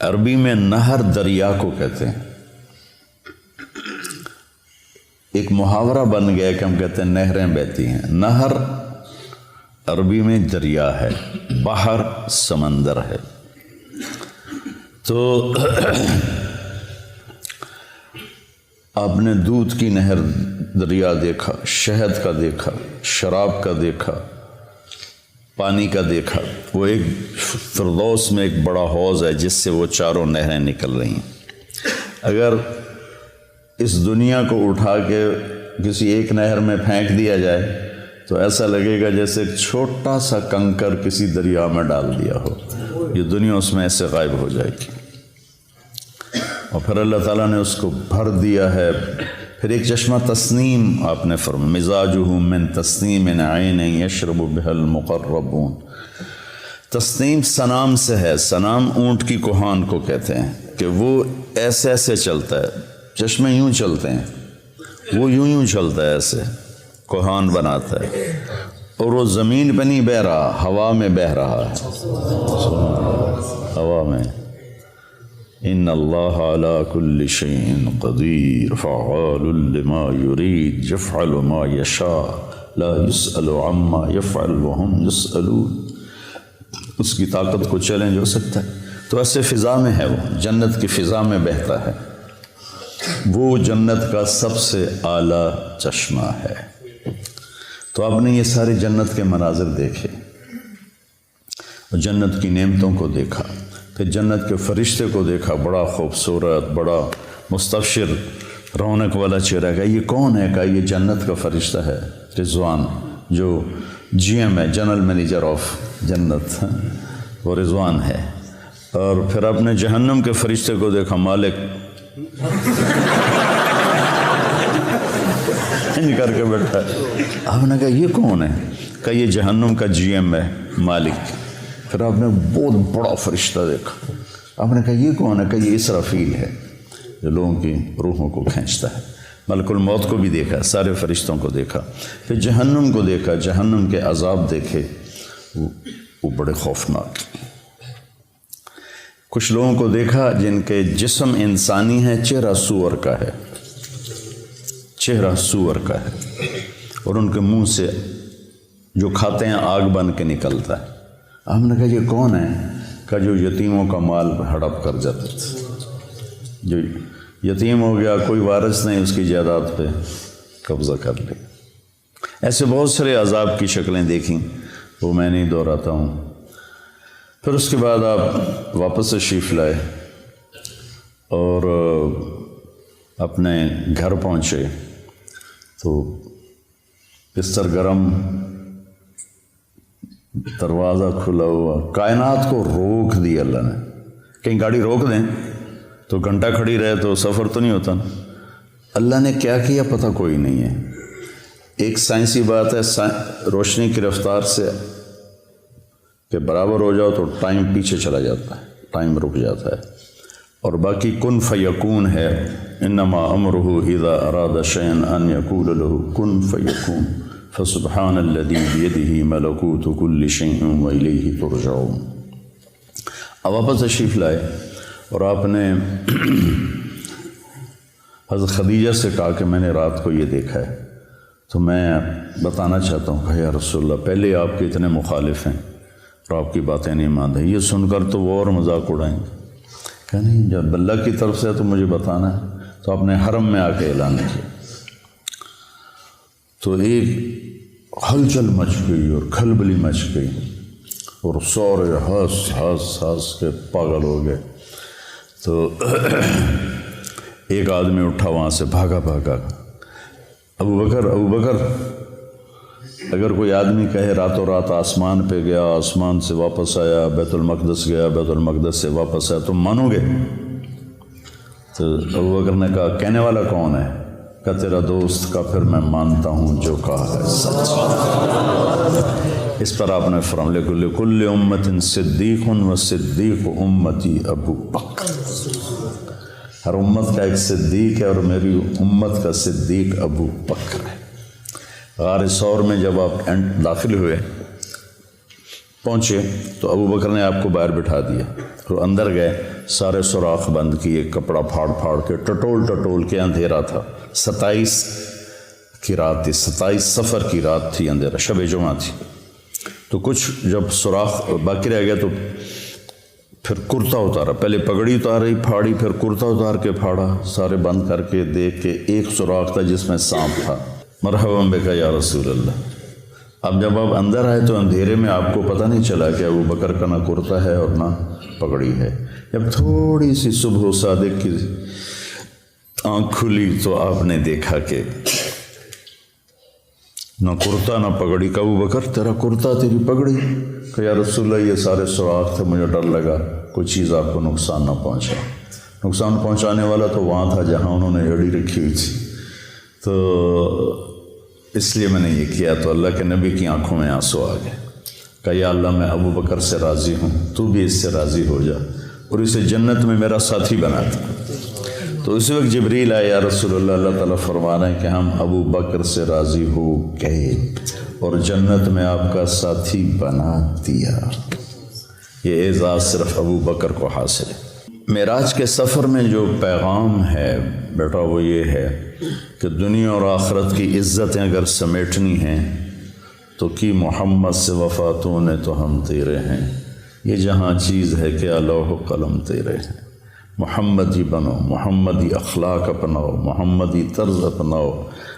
عربی میں نہر دریا کو کہتے ہیں۔ ایک محاورہ بن گیا کہ ہم کہتے ہیں نہریں بہتی ہیں۔ نہر عربی میں دریا ہے، بحر سمندر ہے۔ تو آپ نے دودھ کی نہر دریا دیکھا، شہد کا دیکھا، شراب کا دیکھا، پانی کا دیکھا۔ وہ ایک فردوس میں ایک بڑا حوض ہے جس سے وہ چاروں نہریں نکل رہی ہیں۔ اگر اس دنیا کو اٹھا کے کسی ایک نہر میں پھینک دیا جائے تو ایسا لگے گا جیسے ایک چھوٹا سا کنکر کسی دریا میں ڈال دیا ہو، یہ دنیا اس میں ایسے غائب ہو جائے گی۔ اور پھر اللہ تعالیٰ نے اس کو بھر دیا ہے۔ پھر ایک چشمہ تسنیم آپ نے فرمایا، مزاجہ من تسنیم عین یشرب بها المقربون۔ تسنیم سنام سے ہے، سنام اونٹ کی کوہان کو کہتے ہیں، کہ وہ ایسے ایسے چلتا ہے، چشمے یوں چلتے ہیں، وہ یوں یوں چلتا ہے ایسے کوہان بناتا ہے، اور وہ زمین پہ نہیں بہ رہا، ہوا میں بہ رہا ہے، ہوا میں۔ ان اللہ علی کل شیء قدیر فعال لما یرید یفعل ما یشاء لا یسأل عما یفعل وهم یسألون۔ اس کی طاقت کو چیلنج ہو سکتا ہے۔ تو ایسے فضا میں ہے، وہ جنت کی فضا میں بہتا ہے، وہ جنت کا سب سے اعلیٰ چشمہ ہے۔ تو آپ نے یہ سارے جنت کے مناظر دیکھے اور جنت کی نعمتوں کو دیکھا، پھر جنت کے فرشتے کو دیکھا، بڑا خوبصورت، بڑا مستبشر، رونق والا چہرہ۔ کا یہ کون ہے؟ کہا یہ جنت کا فرشتہ ہے رضوان، جو جی ایم ہے، جنرل مینیجر آف جنت، وہ رضوان ہے۔ اور پھر آپ نے جہنم کے فرشتے کو دیکھا، مالک کر کے بیٹھا ہے۔ آپ نے کہا یہ کون ہے؟ کہا یہ جہنم کا جی ایم ہے، مالک۔ پھر آپ نے بہت بڑا فرشتہ دیکھا، آپ نے کہا یہ کون ہے؟ کہا یہ اسرافیل ہے، جو لوگوں کی روحوں کو کھینچتا ہے۔ ملک الموت کو بھی دیکھا، سارے فرشتوں کو دیکھا، پھر جہنم کو دیکھا، جہنم کے عذاب دیکھے، وہ بڑے خوفناک۔ کچھ لوگوں کو دیکھا جن کے جسم انسانی ہے، چہرہ سور کا ہے، چہرہ سور کا ہے، اور ان کے منہ سے جو کھاتے ہیں آگ بن کے نکلتا ہے۔ ہم نے کہا یہ کون ہے؟ کہا جو یتیموں کا مال ہڑپ کر جاتے تھے، جو یتیم ہو گیا، کوئی وارث نہیں، اس کی جائیداد پہ قبضہ کر لے۔ ایسے بہت سارے عذاب کی شکلیں دیکھیں، وہ میں نہیں دہراتا ہوں۔ پھر اس کے بعد آپ واپس تشریف لائے اور اپنے گھر پہنچے تو بستر گرم، دروازہ کھلا ہوا، کائنات کو روک دی اللہ نے۔ کہیں گاڑی روک دیں تو گھنٹہ کھڑی رہے تو سفر تو نہیں ہوتا نا۔ اللہ نے کیا کیا پتہ کوئی نہیں ہے۔ ایک سائنسی بات ہے، روشنی کی رفتار سے کہ برابر ہو جاؤ تو ٹائم پیچھے چلا جاتا ہے، ٹائم رک جاتا ہے، اور باقی کن فیکون ہے، انما امرہ اذا اراد شیئا ان یقول له کن فیکون، فسبحان الذی بیدہ ملکوت کل شیء والیہ ترجعون۔ اب واپس تشریف لائے اور آپ نے حضرت خدیجہ سے کہا کہ میں نے رات کو یہ دیکھا ہے، تو میں بتانا چاہتا ہوں کہ یا رسول اللہ، پہلے آپ کے اتنے مخالف ہیں اور آپ کی باتیں نہیں مانتے، یہ سن کر تو وہ اور مذاق اڑائیں گے۔ کہ نہیں، جب اللہ کی طرف سے تو مجھے بتانا ہے۔ تو آپ نے حرم میں آ کے اعلان کیا تو ایک ہلچل مچ گئی اور کھلبلی مچ گئی، اور سورے ہنس کے پاگل ہو گئے۔ تو ایک آدمی اٹھا وہاں سے، بھاگا، ابو بکر، اگر کوئی آدمی کہے راتوں رات آسمان پہ گیا، آسمان سے واپس آیا، بیت المقدس گیا، بیت المقدس سے واپس آیا، تم مانو گے؟ تو ابو بکر نے کہا کہنے والا کون ہے؟ کہ تیرا دوست۔ کا پھر میں مانتا ہوں جو کہا ہے سچ۔ اس پر آپ نے فرمایا لکل امت صدیق و صدیق امتی ابو بکر، ہر امت کا ایک صدیق ہے اور میری امت کا صدیق ابو بکر ہے۔ غار ثور میں جب آپ داخل ہوئے، پہنچے تو ابو بکر نے آپ کو باہر بٹھا دیا، تو اندر گئے، سارے سوراخ بند کیے، کپڑا پھاڑ کے، ٹٹول کے، اندھیرا تھا۔ 27 کی رات تھی، 27 صفر کی رات تھی، اندھیرا، شب جمعہ تھی۔ تو کچھ جب سوراخ باقی رہ گیا تو پھر کرتا اتارا، پہلے پگڑی اتاری پھاڑی، پھر کرتا اتار کے پھاڑا، سارے بند کر کے دیکھ کے ایک سوراخ تھا جس میں سانپ تھا۔ مرحبا بک یا رسول اللہ۔ اب جب آپ اندر آئے تو اندھیرے میں آپ کو پتہ نہیں چلا کہ ابو بکر کا نہ کرتا ہے اور نہ پگڑی ہے۔ جب تھوڑی سی صبح صادق کی آنکھ کھلی تو آپ نے دیکھا کہ نہ کرتا نہ پگڑی۔ کہ ابو بکر تیرا کرتا تیری پگڑی؟ کہ یا رسول اللہ یہ سارے سوراخ تھے، مجھے ڈر لگا کوئی چیز آپ کو نقصان نہ پہنچا۔ نقصان پہنچانے والا تو وہاں تھا جہاں انہوں نے ایڑی رکھی ہوئی تھی، تو اس لیے میں نے یہ کیا۔ تو اللہ کے نبی کی آنکھوں میں آنسو آ گئے۔ کہ یا اللہ میں ابو بکر سے راضی ہوں، تو بھی اس سے راضی ہو جا اور اسے جنت میں میرا ساتھی بنا دے۔ تو اسی وقت جبریل آئے، یا رسول اللہ، اللہ تعالیٰ فرما رہے ہیں کہ ہم ابو بکر سے راضی ہو گئے اور جنت میں آپ کا ساتھی بنا دیا۔ یہ اعزاز صرف ابو بکر کو حاصل ہے۔ معراج کے سفر میں جو پیغام ہے بیٹا وہ یہ ہے کہ دنیا اور آخرت کی عزتیں اگر سمیٹنی ہیں تو کی محمد سے وفاتوں نے تو ہم تیرے ہیں۔ یہ جہاں چیز ہے کہ لوح و قلم تیرے ہیں۔ محمدی بنو، محمدی اخلاق اپناؤ، محمدی طرز اپناؤ،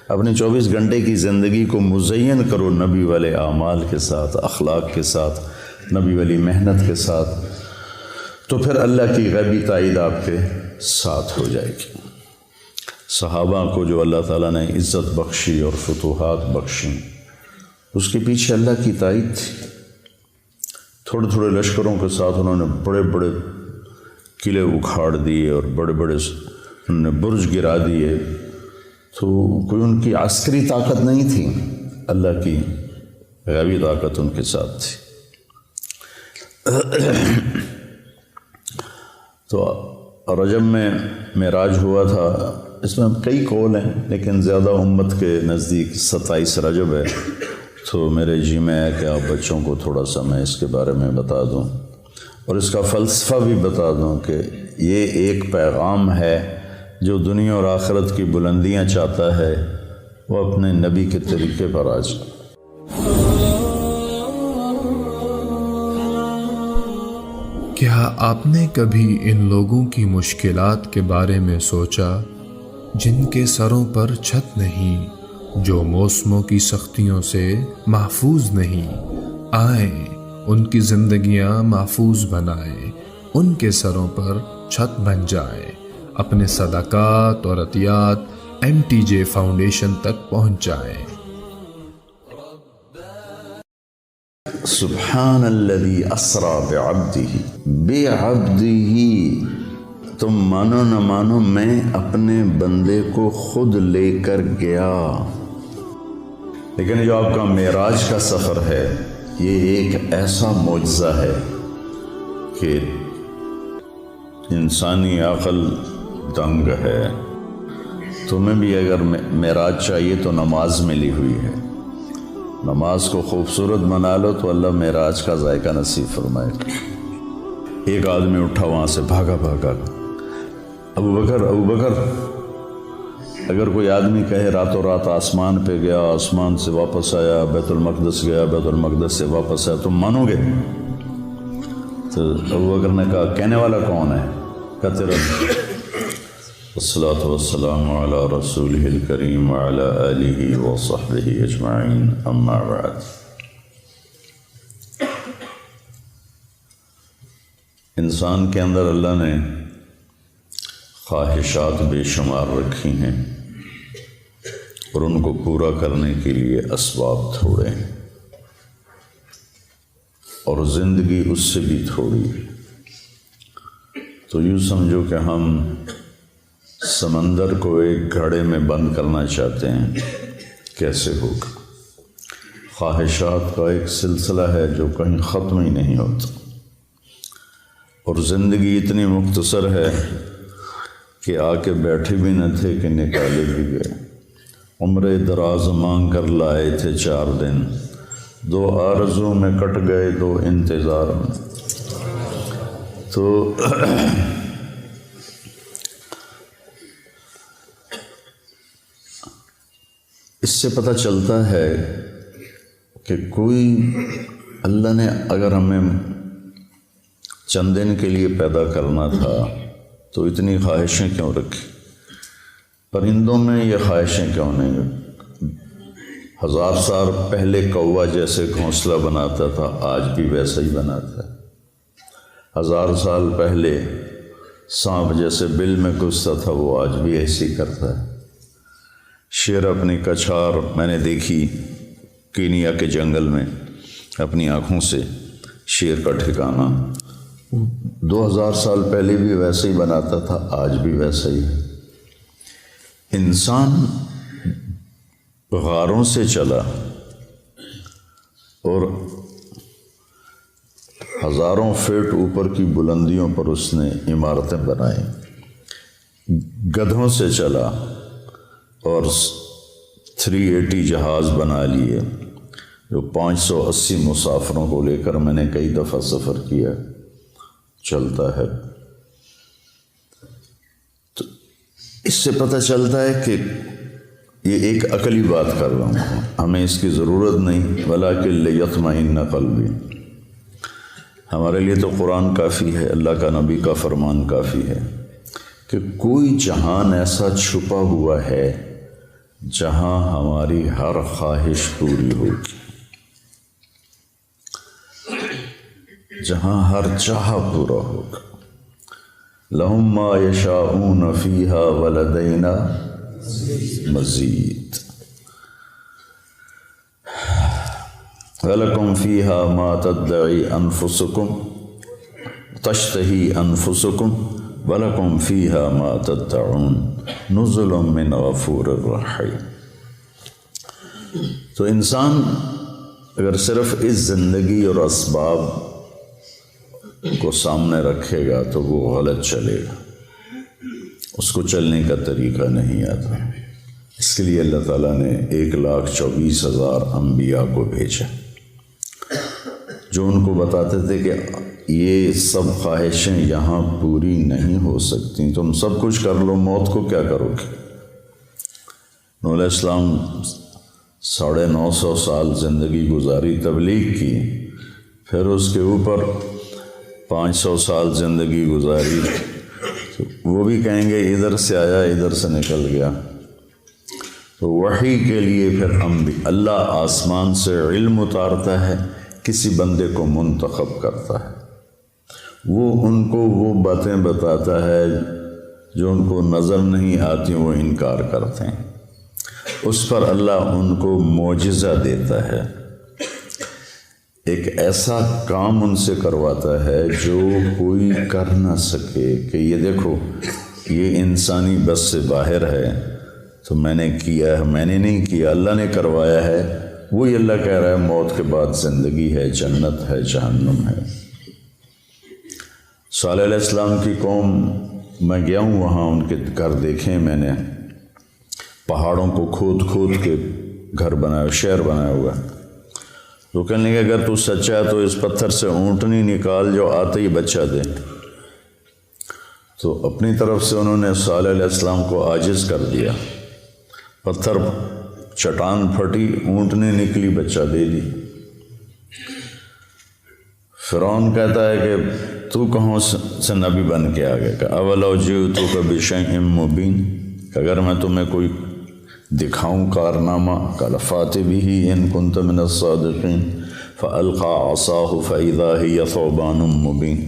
اپنی 24 گھنٹے کی زندگی کو مزین کرو نبی والے اعمال کے ساتھ، اخلاق کے ساتھ، نبی والی محنت کے ساتھ، تو پھر اللہ کی غیبی تائید آپ کے ساتھ ہو جائے گی۔ صحابہ کو جو اللہ تعالیٰ نے عزت بخشی اور فتوحات بخشی، اس کے پیچھے اللہ کی تائید تھی۔ تھوڑے تھوڑے لشکروں کے ساتھ انہوں نے بڑے بڑے قلعے اکھاڑ دیے اور بڑے بڑے انہوں نے برج گرا دیے، تو کوئی ان کی عسکری طاقت نہیں تھی، اللہ کی غیبی طاقت ان کے ساتھ تھی۔ تو رجب میں معراج ہوا تھا، اس میں کئی قول ہیں لیکن زیادہ امت کے نزدیک 27 رجب ہے۔ تو میرے جی میں ہے کہ آپ بچوں کو تھوڑا سا میں اس کے بارے میں بتا دوں اور اس کا فلسفہ بھی بتا دوں کہ یہ ایک پیغام ہے جو دنیا اور آخرت کی بلندیاں چاہتا ہے، وہ اپنے نبی کے طریقے پر آ جائے۔ کیا آپ نے کبھی ان لوگوں کی مشکلات کے بارے میں سوچا جن کے سروں پر چھت نہیں، جو موسموں کی سختیوں سے محفوظ نہیں؟ آئیں ان کی زندگیاں محفوظ بنائیں، ان کے سروں پر چھت بن جائیں۔ اپنے صدقات اور عطیات MTJ فاؤنڈیشن تک پہنچائیں۔ سبحان الذی اسری بعبدہ، تم مانو نہ مانو میں اپنے بندے کو خود لے کر گیا۔ لیکن جو آپ کا معراج کا سفر ہے یہ ایک ایسا معجزہ ہے کہ انسانی عقل دنگ ہے۔ تمہیں بھی اگر معراج چاہیے تو نماز ملی ہوئی ہے، نماز کو خوبصورت بنا لو تو اللہ معراج کا ذائقہ نصیب فرمائے۔ ایک آدمی اٹھا وہاں سے بھاگا بھاگا، ابو بکر، اگر کوئی آدمی کہے راتوں رات آسمان پہ گیا، آسمان سے واپس آیا، بیت المقدس گیا، بیت المقدس سے واپس آیا، تم مانو گے؟ تو ابو بکر نے کہا کہنے والا کون ہے؟ کہتے رہے الصلاۃ والسلام علی رسولہ الکریم وعلی آلہ وصحبہ اجمعین، اما بعد۔ انسان کے اندر اللہ نے خواہشات بے شمار رکھی ہیں اور ان کو پورا کرنے کے لیے اسباب تھوڑے ہیں، اور زندگی اس سے بھی تھوڑی ہے۔ تو یوں سمجھو کہ ہم سمندر کو ایک گھڑے میں بند کرنا چاہتے ہیں، کیسے ہوگا؟ خواہشات کا ایک سلسلہ ہے جو کہیں ختم ہی نہیں ہوتا، اور زندگی اتنی مختصر ہے کہ آ کے بیٹھے بھی نہ تھے کہ نکالے بھی گئے۔ عمر دراز مانگ کر لائے تھے 4 دن، 2 آرزوں میں کٹ گئے 2 انتظار میں۔ تو اس سے پتہ چلتا ہے کہ کوئی اللہ نے اگر ہمیں چند دن کے لیے پیدا کرنا تھا تو اتنی خواہشیں کیوں رکھی؟ پرندوں میں یہ خواہشیں کیوں نہیں؟ 1000 سال پہلے کوا جیسے گھونسلہ بناتا تھا آج بھی ویسا ہی بناتا ہے۔ 1000 سال پہلے سانپ جیسے بل میں گھستا تھا وہ آج بھی ایسے ہی کرتا ہے۔ شیر اپنی کچھار میں نے دیکھی کینیا کے جنگل میں اپنی آنکھوں سے، شیر کا ٹھکانہ 2000 سال پہلے بھی ویسے ہی بناتا تھا، آج بھی ویسا ہی ہے۔ انسان غاروں سے چلا اور ہزاروں فٹ اوپر کی بلندیوں پر اس نے عمارتیں بنائیں۔ گدھوں سے چلا اور 380 جہاز بنا لیے جو 580 مسافروں کو لے کر میں نے کئی دفعہ سفر کیا چلتا ہے. تو اس سے پتہ چلتا ہے کہ یہ ایک عقلی بات کر رہا ہوں، ہمیں اس کی ضرورت نہیں. وَلَٰكِن لِيَطْمَئِنَّ قَلْبِي، ہمارے لیے تو قرآن کافی ہے، اللہ کا نبی کا فرمان کافی ہے کہ کوئی جہان ایسا چھپا ہوا ہے جہاں ہماری ہر خواہش پوری ہوگی، جہاں ہر چاہا پورا ہوگا. لَهُم مَّا يَشَاءُونَ فِيهَا وَلَدَيْنَا مَزِيدٌ وَلَكُمْ فِيهَا مَا تَدَّعِي أَنفُسُكُمْ تَشْتَهِي أَنفُسُكُمْ وَلَكُمْ فِيهَا مَا تَدَّعُونَ نُزُلٌ مِّنْ غَفُورٍ رَّحِيمٍ. تو انسان اگر صرف اس زندگی اور اسباب کو سامنے رکھے گا تو وہ غلط چلے گا، اس کو چلنے کا طریقہ نہیں آتا. اس کے لیے اللہ تعالیٰ نے 1,24,000 انبیاء کو بھیجا جو ان کو بتاتے تھے کہ یہ سب خواہشیں یہاں پوری نہیں ہو سکتی، تم سب کچھ کر لو، موت کو کیا کرو گے. نوح علیہ السلام 950 سال زندگی گزاری، تبلیغ کی، پھر اس کے اوپر 500 سال زندگی گزاری، تو وہ بھی کہیں گے ادھر سے آیا ادھر سے نکل گیا. تو وحی کے لیے پھر اللہ آسمان سے علم اتارتا ہے، کسی بندے کو منتخب کرتا ہے، وہ ان کو وہ باتیں بتاتا ہے جو ان کو نظر نہیں آتی، وہ انکار کرتے ہیں. اس پر اللہ ان کو معجزہ دیتا ہے، ایک ایسا کام ان سے کرواتا ہے جو کوئی کر نہ سکے کہ یہ دیکھو یہ انسانی بس سے باہر ہے، تو میں نے کیا ہے، میں نے نہیں کیا، اللہ نے کروایا ہے. وہی اللہ کہہ رہا ہے موت کے بعد زندگی ہے، جنت ہے، جہنم ہے. صالح علیہ السلام کی قوم، میں گیا ہوں وہاں، ان کے گھر دیکھے میں نے، پہاڑوں کو کھود کھود کے گھر بنایا، شہر بنایا ہوا. تو کہنے لگے اگر تو سچا ہے تو اس پتھر سے اونٹنی نکال جو آتے ہی بچہ دے. تو اپنی طرف سے انہوں نے صالح علیہ السلام کو عاجز کر دیا، پتھر چٹان پھٹی، اونٹنی نکلی، بچہ دے دی. فرعون کہتا ہے کہ تو کہاں سے نبی بن کے آ گئے، کہ اولو جئتک بشیء مبین، کہ اگر میں تمہیں کوئی دکھاؤں کارنامہ، قال فات بہ ان کنت من الصادقین فالقى عصاہ فاذا ہی ثعبان مبین.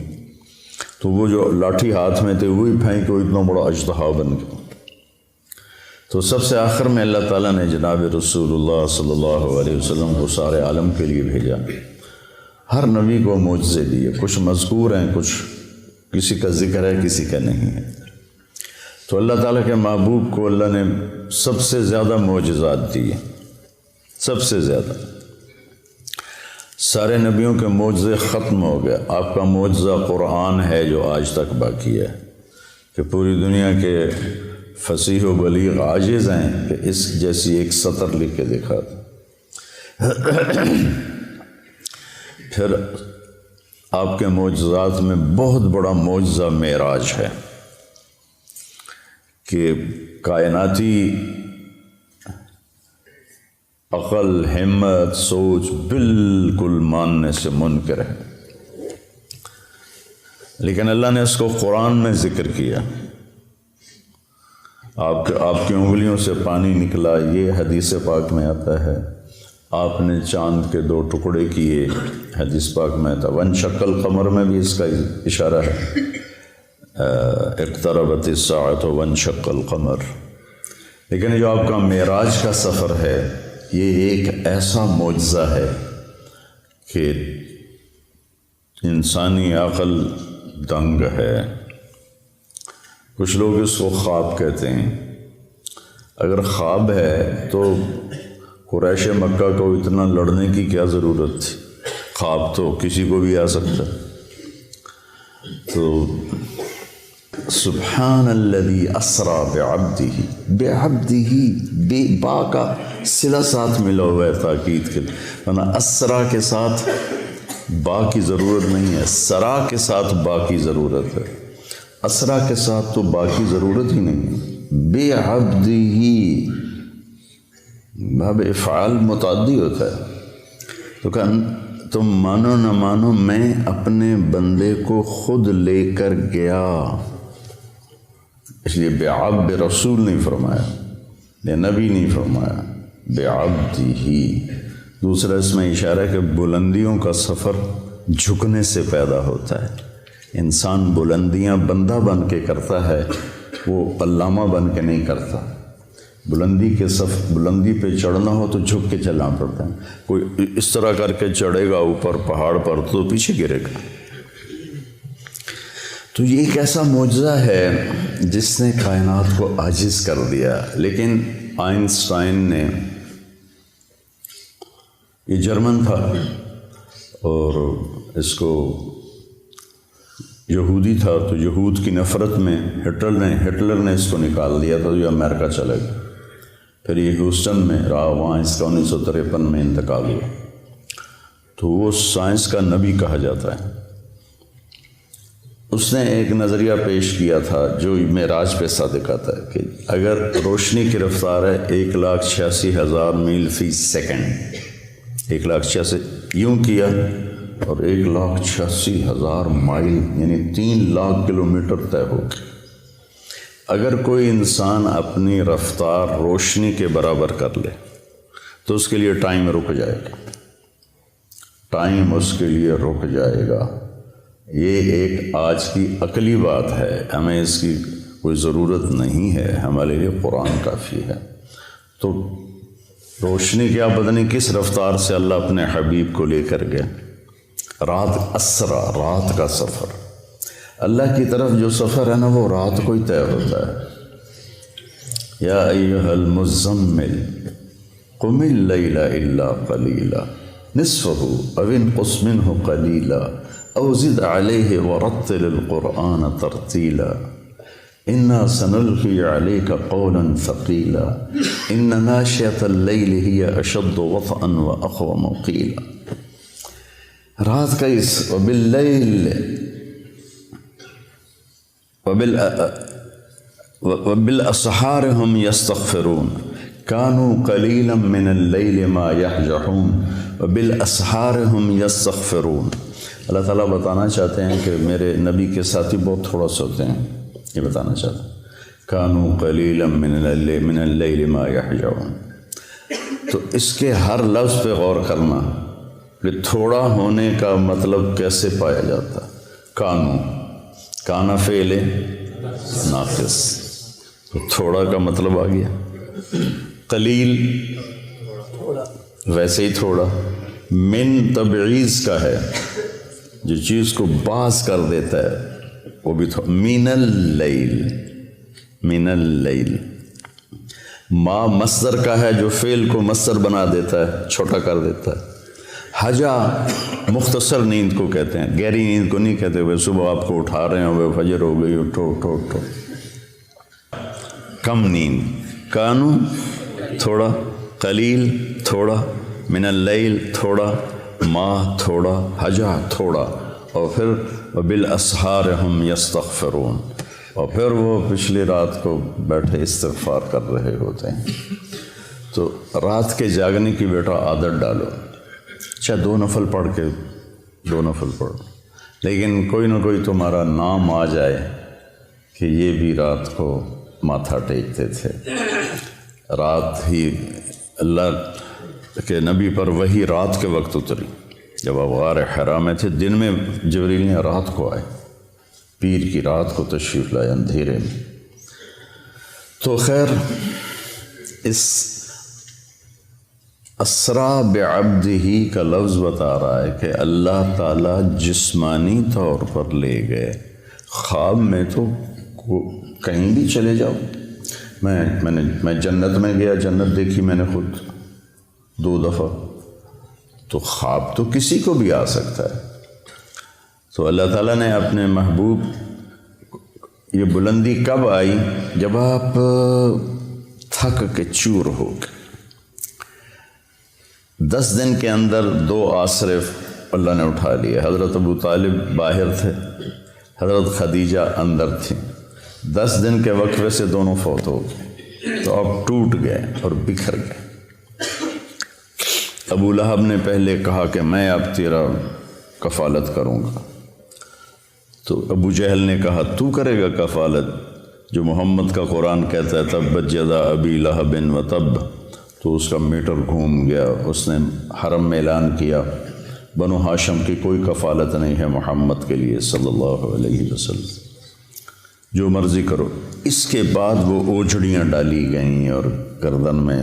تو وہ جو لاٹھی ہاتھ میں تھے وہی پھینک وہ اتنا بڑا اژدہا بن گیا. تو سب سے آخر میں اللہ تعالیٰ نے جناب رسول اللہ صلی اللہ علیہ وسلم کو سارے عالم کے لیے بھیجا. ہر نبی کو معجزے دیے، کچھ مذکور ہیں، کچھ کسی کا ذکر ہے، کسی کا نہیں ہے. تو اللہ تعالیٰ کے محبوب کو اللہ نے سب سے زیادہ معجزات دیے، سب سے زیادہ. سارے نبیوں کے معجزے ختم ہو گئے. آپ کا معجزہ قرآن ہے جو آج تک باقی ہے، کہ پوری دنیا کے فصیح و بلیغ عاجز ہیں کہ اس جیسی ایک سطر لکھ کے دکھا دیں. پھر آپ کے معجزات میں بہت بڑا معجزہ معراج ہے کہ کائناتی عقل، ہمت، سوچ بالکل ماننے سے منکر ہے، لیکن اللہ نے اس کو قرآن میں ذکر کیا. آپ کی انگلیوں سے پانی نکلا، یہ حدیث پاک میں آتا ہے. آپ نے چاند کے 2 ٹکڑے کیے، حدیث پاک میں آتا. وانشق القمر میں بھی اس کا اشارہ ہے، اقتربت الساعۃ وانشق القمر. لیکن جو آپ کا معراج کا سفر ہے، یہ ایک ایسا معجزہ ہے کہ انسانی عقل دنگ ہے. کچھ لوگ اس کو خواب کہتے ہیں. اگر خواب ہے تو قریش مکہ کو اتنا لڑنے کی کیا ضرورت تھی؟ خواب تو کسی کو بھی آ سکتا. تو سبحان الذی اسرا بعبدہ، بعبدہ، بے با کا صلہ ساتھ ملا ہوا ہے تاکید کے، ورنہ اسرا کے ساتھ با کی ضرورت نہیں ہے، سرا کے ساتھ با کی ضرورت ہے، اسرا کے ساتھ تو با کی ضرورت ہی نہیں ہے۔ بعبدہ باب افعال متعدی ہوتا ہے، تو تم مانو نہ مانو میں اپنے بندے کو خود لے کر گیا، اس لیے بعبد رسول نہیں فرمایا، یہ نبی نہیں فرمایا، بعبدہ۔ دوسرا اس میں اشارہ ہے کہ بلندیوں کا سفر جھکنے سے پیدا ہوتا ہے، انسان بلندیاں بندہ بن کے کرتا ہے، وہ علامہ بن کے نہیں کرتا۔ بلندی پہ چڑھنا ہو تو جھک کے چلنا پڑتا ہے، کوئی اس طرح کر کے چڑھے گا اوپر پہاڑ پر تو پیچھے گرے گا۔ تو یہ ایک ایسا معجزہ ہے جس نے کائنات کو عاجز کر دیا۔ لیکن آئنسٹائن نے، یہ جرمن تھا اور اس کو یہودی تھا، تو یہود کی نفرت میں ہٹلر نے اس کو نکال دیا تھا، جو امریکہ چلے گیا۔ پھر یہ ہیوسٹن میں رہا، وہاں اس کا 1953 میں انتقال ہوا۔ تو وہ سائنس کا نبی کہا جاتا ہے۔ اس نے ایک نظریہ پیش کیا تھا جو معراج پہ صادق آتا ہے کہ اگر روشنی کی رفتار ہے 1,86,000 میل فی سیکنڈ، 1,86,000 یوں کیا اور 1,86,000 مائل یعنی 3,00,000 کلومیٹر طے ہو گیا۔ اگر کوئی انسان اپنی رفتار روشنی کے برابر کر لے تو اس کے لیے ٹائم رک جائے گا، ٹائم اس کے لیے رک جائے گا۔ یہ ایک آج کی عقلی بات ہے، ہمیں اس کی کوئی ضرورت نہیں ہے، ہمارے لیے قرآن کافی ہے۔ تو روشنی کیا پتہ نہیں کس رفتار سے اللہ اپنے حبیب کو لے کر گئے۔ رات اسرا، رات کا سفر، اللہ کی طرف جو سفر ہے نا وہ رات کو ہی طے ہوتا ہے۔ یا ایھا المزمل قم اللیل الا قلیلا نصفہ او انقص منہ قلیلا او زد علیہ ورتل القرآن ترتیلا انا سنلقی علیک قولا ثقیلا ان ناشئۃ اللیل ہی اشد وطئا واقوم قیلا۔ رات کا اس وباللیل وبالاسحار هم يستغفرون كانوا قليلا من الليل ما يهجعون وبالاسحار هم يستغفرون۔ اللہ تعالیٰ بتانا چاہتے ہیں کہ میرے نبی کے ساتھی بہت تھوڑا سوتے ہیں، یہ بتانا چاہتے ہیں۔ كانوا قليلا من الليل ما يهجعون۔ تو اس کے ہر لفظ پہ غور کرنا کہ تھوڑا ہونے کا مطلب کیسے پایا جاتا۔ کانا فعل ناقص، تو تھوڑا کا مطلب آ گیا۔ قلیل ویسے ہی تھوڑا، من تبعیض کا ہے، جو چیز کو باز کر دیتا ہے وہ بھی تھوڑا۔ من اللیل، ما مصدر کا ہے جو فعل کو مصدر بنا دیتا ہے، چھوٹا کر دیتا ہے۔ حجا مختصر نیند کو کہتے ہیں، گہری نیند کو نہیں کہتے ہوئے صبح آپ کو اٹھا رہے ہیں وہ فجر ہو گئی اٹھو اٹھو اٹھو، کم نیند۔ کانو تھوڑا، قلیل تھوڑا، من اللیل تھوڑا، ما تھوڑا، حجا تھوڑا، اور پھر وبالاسحار ہم یستغفرون، اور پھر وہ پچھلی رات کو بیٹھے استغفار کر رہے ہوتے ہیں۔ تو رات کے جاگنے کی بیٹا عادت ڈالو، چاہے 2 نفل پڑھ کے 2 نفل پڑھو، لیکن کوئی نہ کوئی تمہارا نام آ جائے کہ یہ بھی رات کو ماتھا ٹیکتے تھے۔ رات ہی اللہ کے نبی پر وہی رات کے وقت اتری، جب آپ غار حرا میں تھے، دن میں جبریل نے رات کو آئے، پیر کی رات کو تشریف لائے اندھیرے میں۔ تو خیر، اس اسرا بعبدہ کا لفظ بتا رہا ہے کہ اللہ تعالیٰ جسمانی طور پر لے گئے۔ خواب میں تو کہیں بھی چلے جاؤ، میں جنت میں گیا، جنت دیکھی میں نے خود 2 دفعہ، تو خواب تو کسی کو بھی آ سکتا ہے۔ تو اللہ تعالیٰ نے اپنے محبوب یہ بلندی کب آئی؟ جب آپ تھک کے چور ہو گئے۔ 10 دن کے اندر 2 آسرے اللہ نے اٹھا لیا۔ حضرت ابو طالب باہر تھے، حضرت خدیجہ اندر تھیں۔ 10 دن کے وقفے سے دونوں فوت ہو گئے، تو آپ ٹوٹ گئے اور بکھر گئے۔ ابو لہب نے پہلے کہا کہ میں اب تیرا کفالت کروں گا، تو ابو جہل نے کہا تو کرے گا کفالت؟ جو محمد کا قرآن کہتا ہے تبت یدا ابی لہب و تب، تو اس کا میٹر گھوم گیا۔ اس نے حرم میں اعلان کیا بنو ہاشم کی کوئی کفالت نہیں ہے محمد کے لیے صلی اللہ علیہ وسلم، جو مرضی کرو۔ اس کے بعد وہ اوجھڑیاں ڈالی گئیں اور گردن میں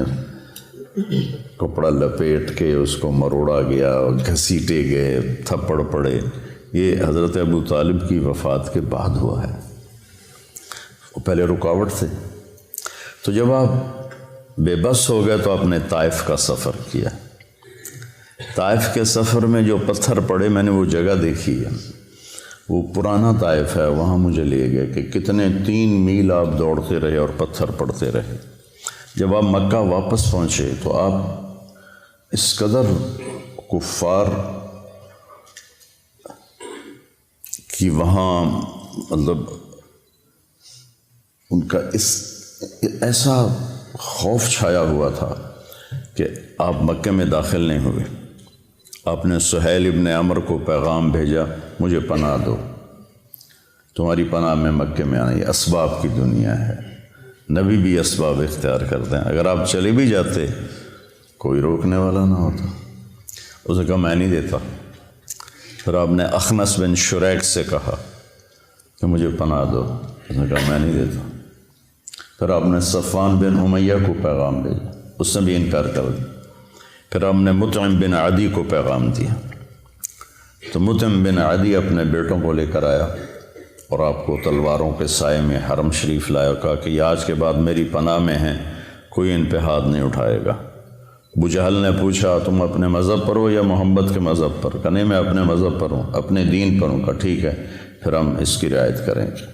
کپڑا لپیٹ کے اس کو مروڑا گیا، گھسیٹے گئے، تھپڑ پڑے۔ یہ حضرت ابو طالب کی وفات کے بعد ہوا ہے، وہ پہلے رکاوٹ تھے۔ تو جب آپ بے بس ہو گئے تو آپ نے طائف کا سفر کیا۔ طائف کے سفر میں جو پتھر پڑے، میں نے وہ جگہ دیکھی ہے، وہ پرانا طائف ہے، وہاں مجھے لے گئے کہ کتنے 3 میل آپ دوڑتے رہے اور پتھر پڑتے رہے۔ جب آپ مکہ واپس پہنچے تو آپ اس قدر کفار کہ وہاں مطلب ان کا ایسا خوف چھایا ہوا تھا کہ آپ مکے میں داخل نہیں ہوئے۔ آپ نے سہیل ابن عمر کو پیغام بھیجا مجھے پناہ دو، تمہاری پناہ میں مکے میں آنا۔ یہ اسباب کی دنیا ہے، نبی بھی اسباب اختیار کرتے ہیں۔ اگر آپ چلے بھی جاتے کوئی روکنے والا نہ ہوتا۔ اس نے کہا میں نہیں دیتا۔ پھر آپ نے اخنس بن شریک سے کہا کہ مجھے پناہ دو، اس نے کہا میں نہیں دیتا۔ پھر آپ نے صفوان بن امیہ کو پیغام بھیجا، اس نے بھی انکار کر دیا۔ پھر آپ نے مطعم بن عدی کو پیغام دیا، تو مطعم بن عدی اپنے بیٹوں کو لے کر آیا اور آپ کو تلواروں کے سائے میں حرم شریف لایا، کہا کہ یہ آج کے بعد میری پناہ میں ہیں، کوئی ان پہ ہاتھ نہیں اٹھائے گا۔ ابو جہل نے پوچھا تم اپنے مذہب پر ہو یا محمد کے مذہب پر؟ کہا نہیں میں اپنے مذہب پر ہوں، اپنے دین پر ہوں۔ کہا ٹھیک ہے، پھر ہم اس کی رعایت کریں گے۔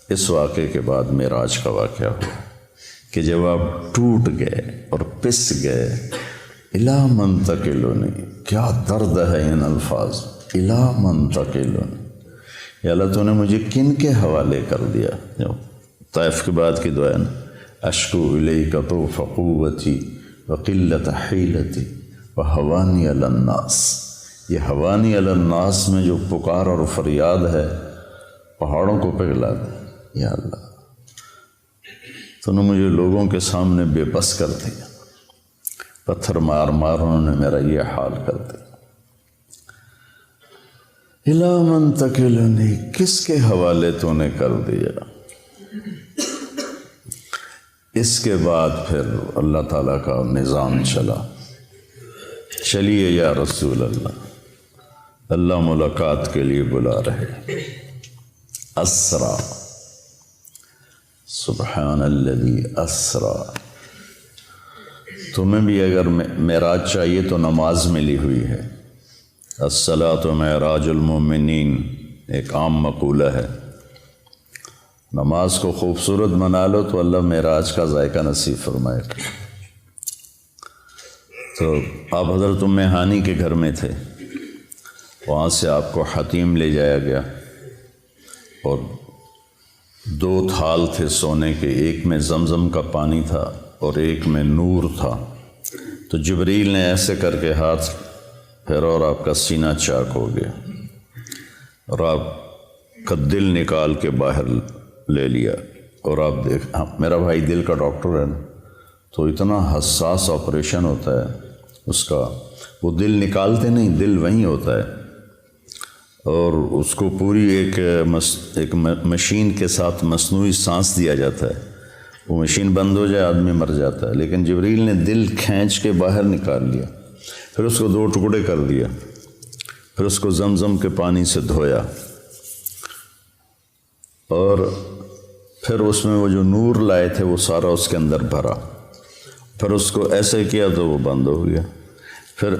اس واقعے کے بعد معراج کا واقعہ ہوا کہ جب آپ ٹوٹ گئے اور پس گئے، الا من تکلنی، کیا درد ہے ان الفاظ، الا من تکلنی، یا اللہ تو نے مجھے کن کے حوالے کر دیا؟ طائف کے بعد کی دعا ہے نا، اشکو الیک ضعف قوتی وقلت حیلتی وہوانی علی الناس۔ یہ ہوانی علی الناس میں جو پکار اور فریاد ہے پہاڑوں کو پگھلا دے۔ یا اللہ تو نے مجھے لوگوں کے سامنے بے بس کر دیا، پتھر مار مار انہوں نے میرا یہ حال کر دیا۔ الا من تکلنی، کس کے حوالے تو نے کر دیا؟ اس کے بعد پھر اللہ تعالیٰ کا نظام چلا، چلیے یا رسول اللہ، اللہ ملاقات کے لیے بلا رہے۔ اسرا، سبحان الذی اسرا۔ تمہیں بھی اگر معراج چاہیے تو نماز ملی ہوئی ہے۔ الصلاۃ معراج المومنین ایک عام مقولہ ہے۔ نماز کو خوبصورت بنا لو تو اللہ معراج کا ذائقہ نصیب فرمائے گا۔ تو آپ حضرت ام ہانی کے گھر میں تھے، وہاں سے آپ کو حتیم لے جایا گیا اور 2 تھال تھے سونے کے، ایک میں زمزم کا پانی تھا اور ایک میں نور تھا۔ تو جبریل نے ایسے کر کے ہاتھ پھیرا اور آپ کا سینہ چاک ہو گیا اور آپ کا دل نکال کے باہر لے لیا۔ اور آپ دیکھ، میرا بھائی دل کا ڈاکٹر ہے نا، تو اتنا حساس آپریشن ہوتا ہے اس کا، وہ دل نکالتے نہیں، دل وہیں ہوتا ہے اور اس کو پوری ایک مشین کے ساتھ مصنوعی سانس دیا جاتا ہے۔ وہ مشین بند ہو جائے آدمی مر جاتا ہے، لیکن جبریل نے دل کھینچ کے باہر نکال لیا، پھر اس کو 2 ٹکڑے کر دیا، پھر اس کو زمزم کے پانی سے دھویا اور پھر اس میں وہ جو نور لائے تھے وہ سارا اس کے اندر بھرا، پھر اس کو ایسے کیا تو وہ بند ہو گیا، پھر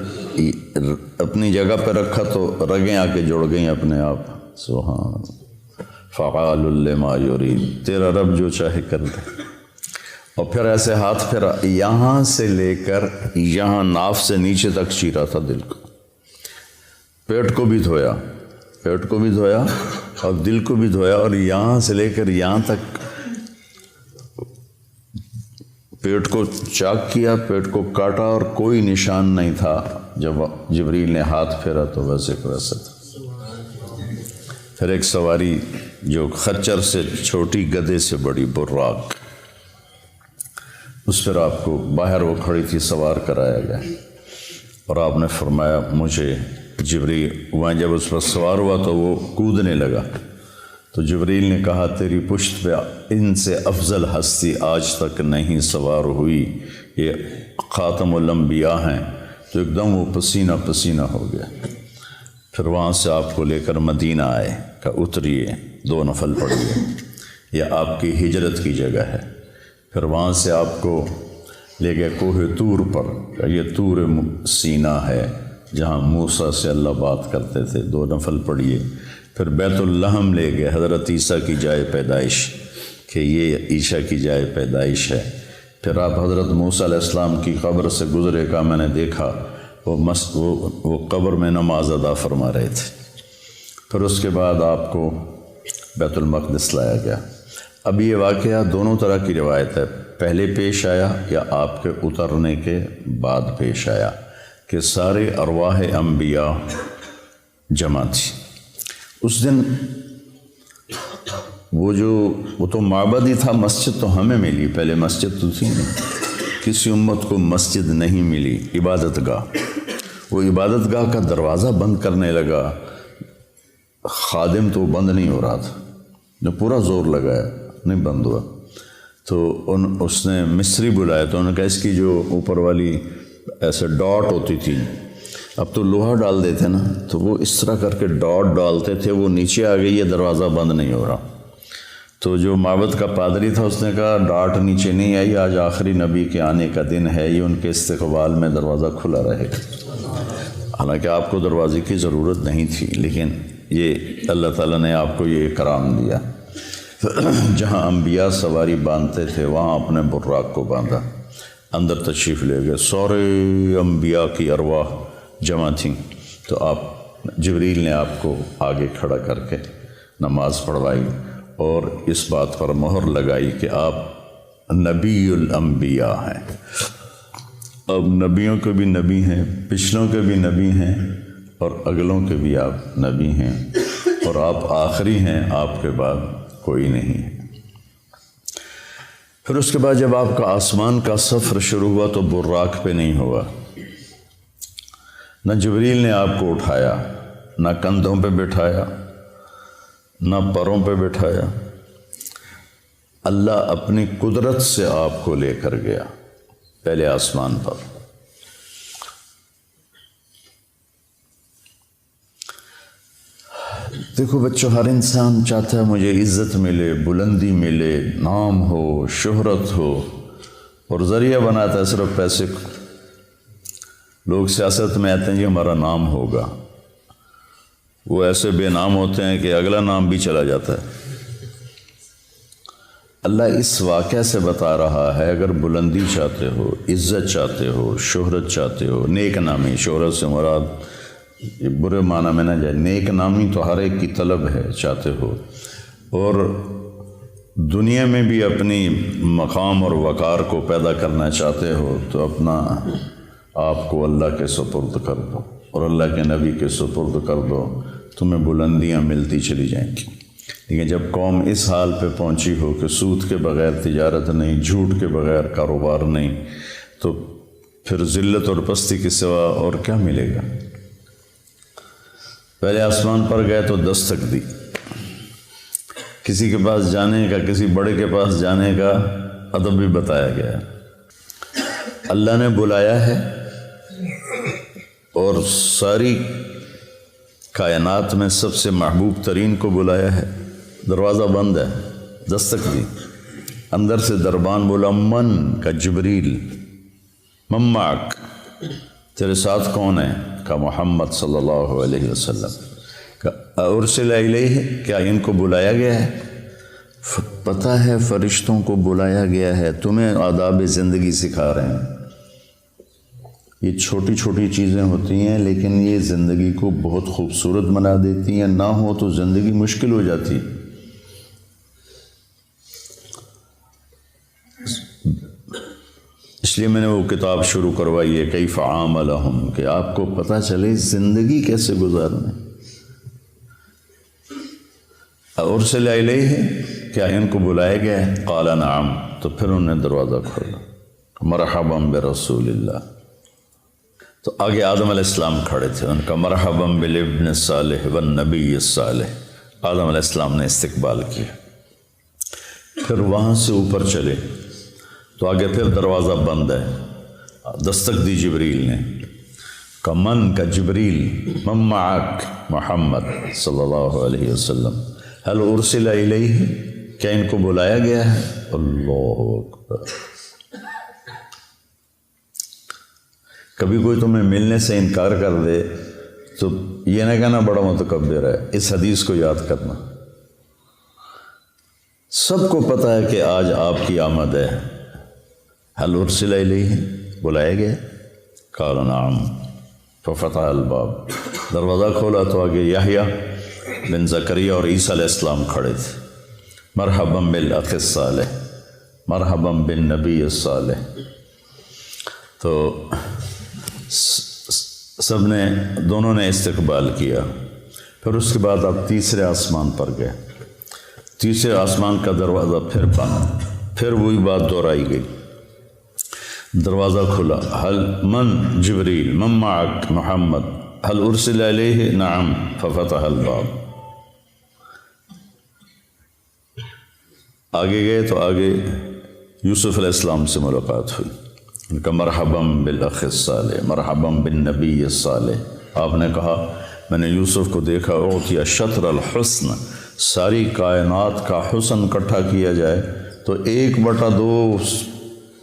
اپنی جگہ پہ رکھا تو رگیں آ کے جڑ گئیں اپنے آپ۔ سبحان، فعال لما یرید، تیرا رب جو چاہے کر دے۔ اور پھر ایسے ہاتھ پھیرا، یہاں سے لے کر یہاں ناف سے نیچے تک چیرا تھا دل کو، پیٹ کو بھی دھویا، پیٹ کو بھی دھویا اور دل کو بھی دھویا، اور یہاں سے لے کر یہاں تک پیٹ کو چاک کیا، پیٹ کو کاٹا، اور کوئی نشان نہیں تھا۔ جب جبریل نے ہاتھ پھیرا تو ویسے کو ویسے تھا۔ پھر ایک سواری جو خچر سے چھوٹی، گدھے سے بڑی، براق، اس پر آپ کو باہر وہ کھڑی تھی، سوار کرایا گیا، اور آپ نے فرمایا مجھے جبریل، وہاں جب اس پر سوار ہوا تو وہ کودنے لگا، تو جبریل نے کہا تیری پشت پہ ان سے افضل ہستی آج تک نہیں سوار ہوئی، یہ خاتم الانبیاء ہیں۔ تو ایک دم وہ پسینہ پسینہ ہو گیا۔ پھر وہاں سے آپ کو لے کر مدینہ آئے، کہ اتریے 2 نفل پڑھیے، یہ آپ کی ہجرت کی جگہ ہے۔ پھر وہاں سے آپ کو لے گئے کوہ طور پر، کہ یہ طور سینا ہے جہاں موسیٰ سے اللہ بات کرتے تھے، 2 نفل پڑھیے۔ پھر بیت اللحم لے گئے، حضرت عیسیٰ کی جائے پیدائش، کہ یہ عیسیٰ کی جائے پیدائش ہے۔ پھر آپ حضرت موسیٰ علیہ السلام کی قبر سے گزرے، کا میں نے دیکھا وہ قبر میں نماز ادا فرما رہے تھے۔ پھر اس کے بعد آپ کو بیت المقدس لایا گیا۔ اب یہ واقعہ دونوں طرح کی روایت ہے، پہلے پیش آیا یا آپ کے اترنے کے بعد پیش آیا، کہ سارے ارواح انبیاء جمع تھی اس دن۔ وہ تو معبد ہی تھا، مسجد تو ہمیں ملی، پہلے مسجد تو تھی نہیں، کسی امت کو مسجد نہیں ملی، عبادت گاہ۔ وہ عبادت گاہ کا دروازہ بند کرنے لگا، خادم تو بند نہیں ہو رہا تھا، جو پورا زور لگایا نہیں بند ہوا، تو اس نے مصری بلایا، تو انہوں نے کہا اس کی جو اوپر والی ایسے ڈاٹ ہوتی تھی، اب تو لوہا ڈال دیتے نا، تو وہ اس طرح کر کے ڈاٹ ڈالتے تھے، وہ نیچے آ گئی، یہ دروازہ بند نہیں ہو رہا۔ تو جو معبد کا پادری تھا اس نے کہا ڈاٹ نیچے نہیں آئی، آج آخری نبی کے آنے کا دن ہے، یہ ان کے استقبال میں دروازہ کھلا رہے گا۔ حالانکہ آپ کو دروازے کی ضرورت نہیں تھی، لیکن یہ اللہ تعالیٰ نے آپ کو یہ اکرام دیا۔ جہاں انبیاء سواری باندھتے تھے وہاں اپنے براق کو باندھا، اندر تشریف لے گئے، سارے انبیاء کی ارواح جمع تھیں، تو جبریل نے آپ کو آگے کھڑا کر کے نماز پڑھوائی، اور اس بات پر مہر لگائی کہ آپ نبی الانبیاء ہیں۔ اب نبیوں کے بھی نبی ہیں، پچھلوں کے بھی نبی ہیں، اور اگلوں کے بھی آپ نبی ہیں، اور آپ آخری ہیں، آپ کے بعد کوئی نہیں ہے۔ پھر اس کے بعد جب آپ کا آسمان کا سفر شروع ہوا تو براق پہ نہیں ہوا، نہ جبریل نے آپ کو اٹھایا، نہ کندھوں پہ بٹھایا، نہ پروں پہ بٹھایا، اللہ اپنی قدرت سے آپ کو لے کر گیا پہلے آسمان پر۔ دیکھو بچوں، ہر انسان چاہتا ہے مجھے عزت ملے، بلندی ملے، نام ہو، شہرت ہو، اور ذریعہ بناتا ہے صرف پیسے کو۔ لوگ سیاست میں آتے ہیں جی ہمارا نام ہوگا، وہ ایسے بے نام ہوتے ہیں کہ اگلا نام بھی چلا جاتا ہے۔ اللہ اس واقعہ سے بتا رہا ہے اگر بلندی چاہتے ہو، عزت چاہتے ہو، شہرت چاہتے ہو، نیک نامی، شہرت سے مراد برے معنی میں نہ جائے، نیک نامی تو ہر ایک کی طلب ہے، چاہتے ہو، اور دنیا میں بھی اپنی مقام اور وقار کو پیدا کرنا چاہتے ہو، تو اپنا آپ کو اللہ کے سپرد کر دو اور اللہ کے نبی کے سپرد کر دو، تمہیں بلندیاں ملتی چلی جائیں گی۔ لیکن جب قوم اس حال پہ پہنچی ہو کہ سود کے بغیر تجارت نہیں، جھوٹ کے بغیر کاروبار نہیں، تو پھر ذلت اور پستی کے سوا اور کیا ملے گا؟ پہلے آسمان پر گئے تو دستک دی، کسی کے پاس جانے کا، کسی بڑے کے پاس جانے کا ادب بھی بتایا گیا ہے۔ اللہ نے بلایا ہے اور ساری کائنات میں سب سے محبوب ترین کو بلایا ہے، دروازہ بند ہے، دستک دی، اندر سے دربان بولا، من کا جبریل، مماک، تیرے ساتھ کون ہے؟ کا محمد صلی اللہ علیہ وسلم۔ ارسل الیہ، کیا ان کو بلایا گیا ہے؟ پتہ ہے فرشتوں کو بلایا گیا ہے، تمہیں آداب زندگی سکھا رہے ہیں۔ یہ چھوٹی چھوٹی چیزیں ہوتی ہیں لیکن یہ زندگی کو بہت خوبصورت بنا دیتی ہیں، نہ ہو تو زندگی مشکل ہو جاتی۔ اس لیے میں نے وہ کتاب شروع کروائی ہے کیف عاملہم، کہ آپ کو پتہ چلے زندگی کیسے گزارنا ہے۔ ارسل الیہ، کیا ان کو بلایا گیا ہے؟ قال نعم، تو پھر انہوں نے دروازہ کھولا، مرحبا برسول اللہ۔ تو آگے آدم علیہ السلام کھڑے تھے، ان کا مرحبا بالابن الصالح والنبی الصالح، آدم علیہ السلام نے استقبال کیا۔ پھر وہاں سے اوپر چلے تو آگے پھر دروازہ بند ہے، دستک دی جبریل نے، کا من کا جبریل، من معک محمد صلی اللہ علیہ وسلم، هل ارسل الیہ، کیا ان کو بلایا گیا ہے؟ اللہ اکبر۔ کبھی کوئی تمہیں ملنے سے انکار کر دے تو یہ نہ کہنا بڑا متکبر ہے، اس حدیث کو یاد کرنا۔ سب کو پتہ ہے کہ آج آپ کی آمد ہے، هل ارسل الیہ، بلایا گیا؟ قال نعم ففتح الباب، دروازہ کھولا تو آگے یحییٰ بن زکریا اور عیسیٰ علیہ السلام کھڑے تھے، مرحبا بالاخ الصالح، مرحبا بالنبی الصالح۔ تو سب نے، دونوں نے استقبال کیا۔ پھر اس کے بعد آپ تیسرے آسمان پر گئے، تیسرے آسمان کا دروازہ پھر بند، پھر وہی بات دہرائی گئی، دروازہ کھلا، هل من جبریل، من معک محمد، هل ارسل الیہ؟ نعم ففتح الباب۔ آگے گئے تو آگے یوسف علیہ السلام سے ملاقات ہوئی، ان کا مرحبا بالاخ الصالح، مرحبا بالنبی الصالح۔ آپ نے کہا میں نے یوسف کو دیکھا، اعطی شطر الحسن، ساری کائنات کا حسن اکٹھا کیا جائے تو 1/2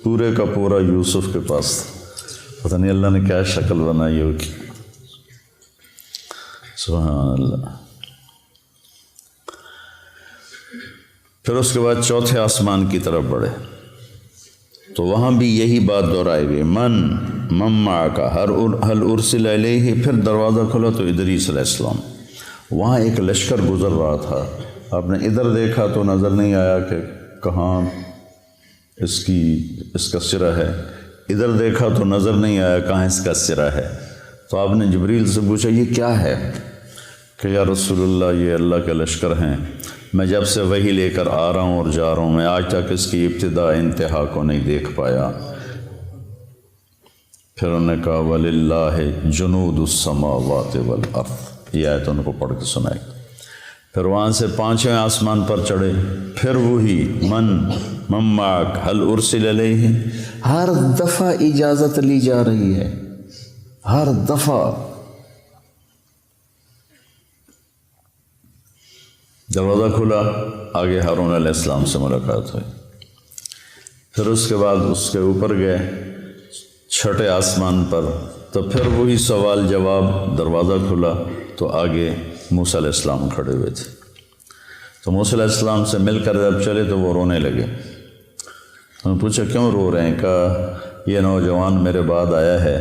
پورے کا پورا یوسف کے پاس تھا۔ پتہ نہیں اللہ نے کیا شکل بنائی ہوگی، سبحان اللہ۔ پھر اس کے بعد چوتھے آسمان کی طرف بڑھے تو وہاں بھی یہی بات دہرائی گئی، من معک، هل ارسل الیہ۔ پھر دروازہ کھلا تو ادریس علیہ السلام، وہاں ایک لشکر گزر رہا تھا، آپ نے ادھر دیکھا تو نظر نہیں آیا کہ کہاں اس کا سرا ہے، ادھر دیکھا تو نظر نہیں آیا کہاں اس کا سرا ہے۔ تو آپ نے جبریل سے پوچھا یہ کیا ہے؟ کہ یا رسول اللہ یہ اللہ کے لشکر ہیں، میں جب سے وہی لے کر آ رہا ہوں اور جا رہا ہوں، میں آج تک اس کی ابتدا انتہا کو نہیں دیکھ پایا۔ پھر انہوں نے کہا وَلِلَّهِ جُنُودُ السَّمَاوَاتِ وَالْأَرْضِ، یہ آیت ان کو پڑھ کے سنائی۔ پھر وہاں سے 5ویں آسمان پر چڑھے، پھر وہی من معک، هل ارسل الیہ۔ ہر دفعہ اجازت لی جا رہی ہے، ہر دفعہ۔ دروازہ کھلا، آگے ہارون علیہ السلام سے ملاقات ہوئی۔ پھر اس کے بعد اس کے اوپر گئے 6ٹھے آسمان پر، تو پھر وہی سوال جواب، دروازہ کھلا تو آگے موسیٰ علیہ السلام کھڑے ہوئے تھے۔ تو موسیٰ علیہ السلام سے مل کر جب چلے تو وہ رونے لگے۔ انہوں نے پوچھا کیوں رو رہے ہیں؟ کہا یہ نوجوان میرے بعد آیا ہے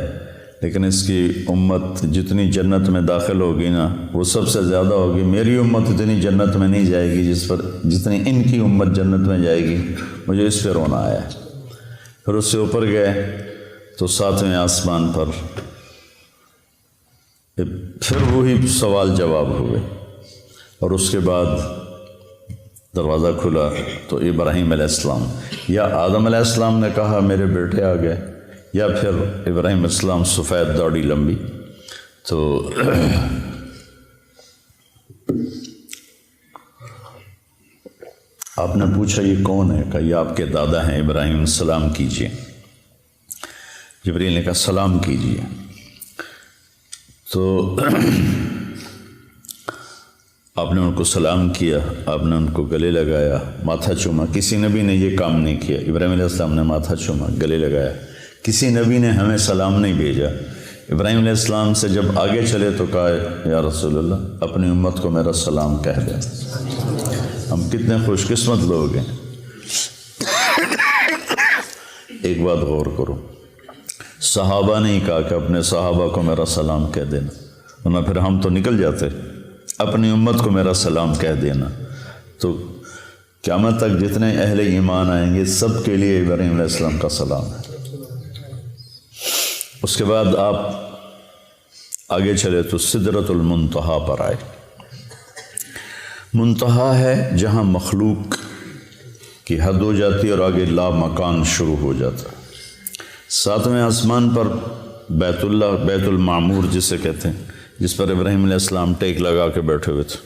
لیکن اس کی امت جتنی جنت میں داخل ہوگی نا وہ سب سے زیادہ ہوگی، میری امت اتنی جنت میں نہیں جائے گی جتنی ان کی امت جنت میں جائے گی، مجھے اس پہ رونا آیا ہے۔ پھر اس سے اوپر گئے تو 7ویں آسمان پر پھر وہی سوال جواب ہوئے، اور اس کے بعد دروازہ کھلا تو ابراہیم علیہ السلام یا آدم علیہ السلام نے کہا میرے بیٹے آ گئے، یا پھر ابراہیم علیہ السلام سفید داڑھی لمبی۔ تو آپ نے پوچھا یہ کون ہے؟ کہا یہ آپ کے دادا ہیں ابراہیم، سلام کیجیے۔ جبریل نے کہا سلام کیجیے۔ تو آپ نے ان کو سلام کیا، آپ نے ان کو گلے لگایا، ماتھا چوما۔ کسی نبی نے یہ کام نہیں کیا، ابراہیم علیہ السلام نے ماتھا چوما، گلے لگایا۔ کسی نبی نے ہمیں سلام نہیں بھیجا، ابراہیم علیہ السلام سے جب آگے چلے تو کہا یا رسول اللہ اپنی امت کو میرا سلام کہہ دیں۔ ہم کتنے خوش قسمت لوگ ہیں۔ ایک بات غور کرو، صحابہ نے ہی کہا کہ اپنے صحابہ کو میرا سلام کہہ دینا، ورنہ پھر ہم تو نکل جاتے۔ اپنی امت کو میرا سلام کہہ دینا، تو قیامت تک جتنے اہل ایمان آئیں گے سب کے لیے ابراہیم علیہ السلام کا سلام ہے۔ اس کے بعد آپ آگے چلے تو سدرۃ المنتہا پر آئے۔ منتہا ہے جہاں مخلوق کی حد ہو جاتی ہے اور آگے لا مکان شروع ہو جاتا ہے۔ 7ویں آسمان پر بیت اللہ، بیت المعمور جسے کہتے ہیں، جس پر ابراہیم علیہ السلام ٹیک لگا کے بیٹھے ہوئے تھے،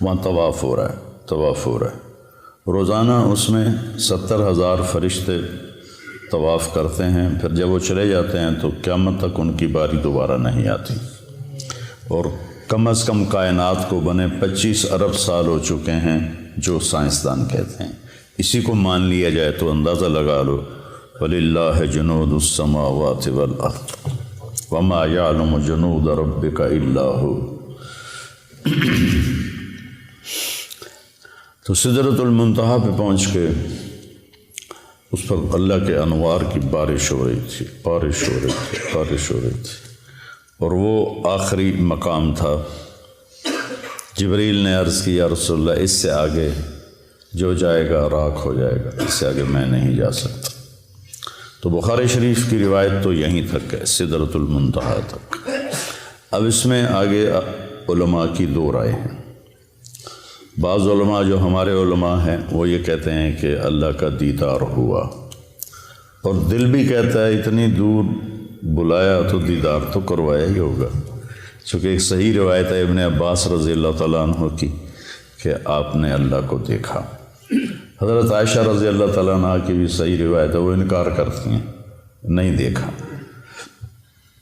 وہاں طواف ہو رہا ہے، طواف ہو رہا ہے۔ روزانہ اس میں 70,000 فرشتے طواف کرتے ہیں، پھر جب وہ چلے جاتے ہیں تو قیامت تک ان کی باری دوبارہ نہیں آتی، اور کم از کم کائنات کو بنے 25 ارب سال ہو چکے ہیں، جو سائنسدان کہتے ہیں۔ اسی کو مان لیا جائے تو اندازہ لگا لو، وَلِلَّهِ جُنُودُ السَّمَاوَاتِ وَالْأَرْضِ وَمَا يَعْلَمُ جُنُودَ رَبِّكَ إِلَّا هُوَ۔ تو سدرۃ المنتہا پہ پہنچ کے اس پر اللہ کے انوار کی بارش ہو رہی تھی، بارش ہو رہی تھی، اور وہ آخری مقام تھا۔ جبریل نے عرض کی یا رسول اللہ اس سے آگے جو جائے گا راکھ ہو جائے گا، اس سے آگے میں نہیں جا سکتا۔ تو بخاری شریف کی روایت تو یہیں تک ہے، سدرۃ المنتہا تک۔ اب اس میں آگے علماء کی 2 رائے ہیں۔ بعض علماء جو ہمارے علماء ہیں وہ یہ کہتے ہیں کہ اللہ کا دیدار ہوا، اور دل بھی کہتا ہے اتنی دور بلایا تو دیدار تو کروایا ہی ہوگا، چونکہ ایک صحیح روایت ہے ابن عباس رضی اللہ تعالیٰ عنہ کی کہ آپ نے اللہ کو دیکھا۔ حضرت عائشہ رضی اللہ تعالیٰ عنہ کی بھی صحیح روایت ہے، وہ انکار کرتی ہیں، نہیں دیکھا،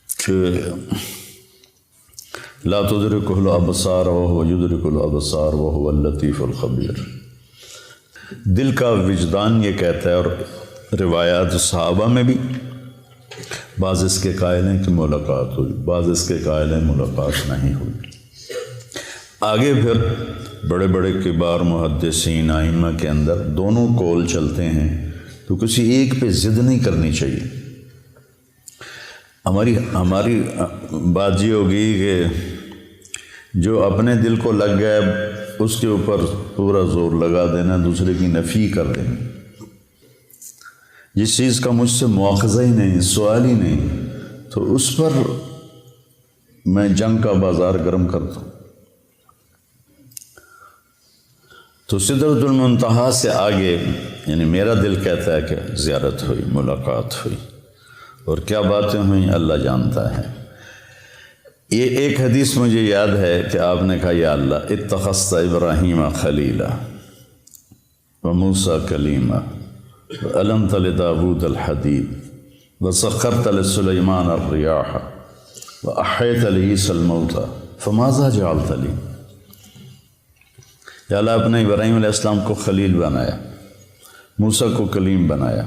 کہ لا تدرکہ الابصار وہو یدرک الابصار وہو اللطیف الخبیر۔ دل کا وجدان یہ کہتا ہے، اور روایات صحابہ میں بھی بعض اس کے قائل ہیں کہ ملاقات ہوئی، بعض اس کے قائل ہیں ملاقات نہیں ہوئی۔ آگے پھر بڑے بڑے کبار محدثین ائمہ کے اندر دونوں قول چلتے ہیں، تو کسی ایک پہ ضد نہیں کرنی چاہیے۔ ہماری بات یہ ہوگی کہ جو اپنے دل کو لگ گیا اس کے اوپر پورا زور لگا دینا، دوسرے کی نفی کر دینا۔ جس چیز کا مجھ سے مواخذہ ہی نہیں، سوال ہی نہیں، تو اس پر میں جنگ کا بازار گرم کرتا ہوں۔ تو سدرۃ المنتہا سے آگے یعنی میرا دل کہتا ہے کہ زیارت ہوئی، ملاقات ہوئی، اور کیا باتیں ہوئیں اللہ جانتا ہے۔ یہ ایک حدیث مجھے یاد ہے کہ آپ نے کہا یا اللہ اتخذت ابراہیم خلیلا وموسیٰ کلیما وعلمت لداود الحدید وسخرت لسلیمان الریاح واحیت لعیسی الموتى فماذا جعلت لی۔ یا اللہ آپ نے ابراہیم علیہ السلام کو خلیل بنایا، موسیٰ کو کلیم بنایا،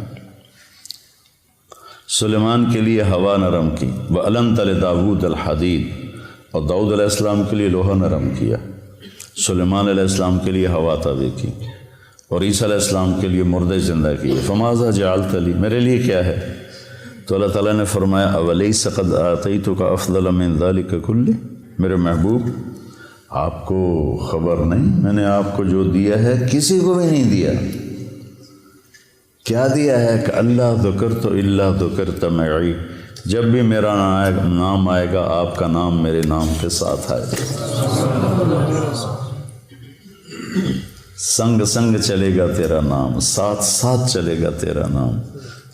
سلیمان کے لیے ہوا نرم کی، وَعَلَمْتَ لِدَاوُودَ الْحَدِيدَ، اور داؤد علیہ السلام کے لیے لوہا نرم کیا، سلیمان علیہ السلام کے لیے ہوا تابع کی، اور عیسیٰ علیہ السلام کے لیے مردے زندہ کیے۔ فَمَاذَا جَعَلْتَ لِي، میرے لیے کیا ہے؟ تو اللہ تعالیٰ نے فرمایا أَوَلَيْسَ قَدْ آتَيْتُكَ أَفْضَلَ مِنْ ذَلِكَ كُلِّهِ، میرے محبوب آپ کو خبر نہیں میں نے آپ کو جو دیا ہے کسی کو بھی نہیں دیا۔ کیا دیا ہے کہ اللہ ذکرت الا ذکرت معی، جب بھی میرا نام آئے گا آپ کا نام میرے نام کے ساتھ آئے گا، سنگ سنگ چلے گا تیرا نام، ساتھ ساتھ چلے گا تیرا نام،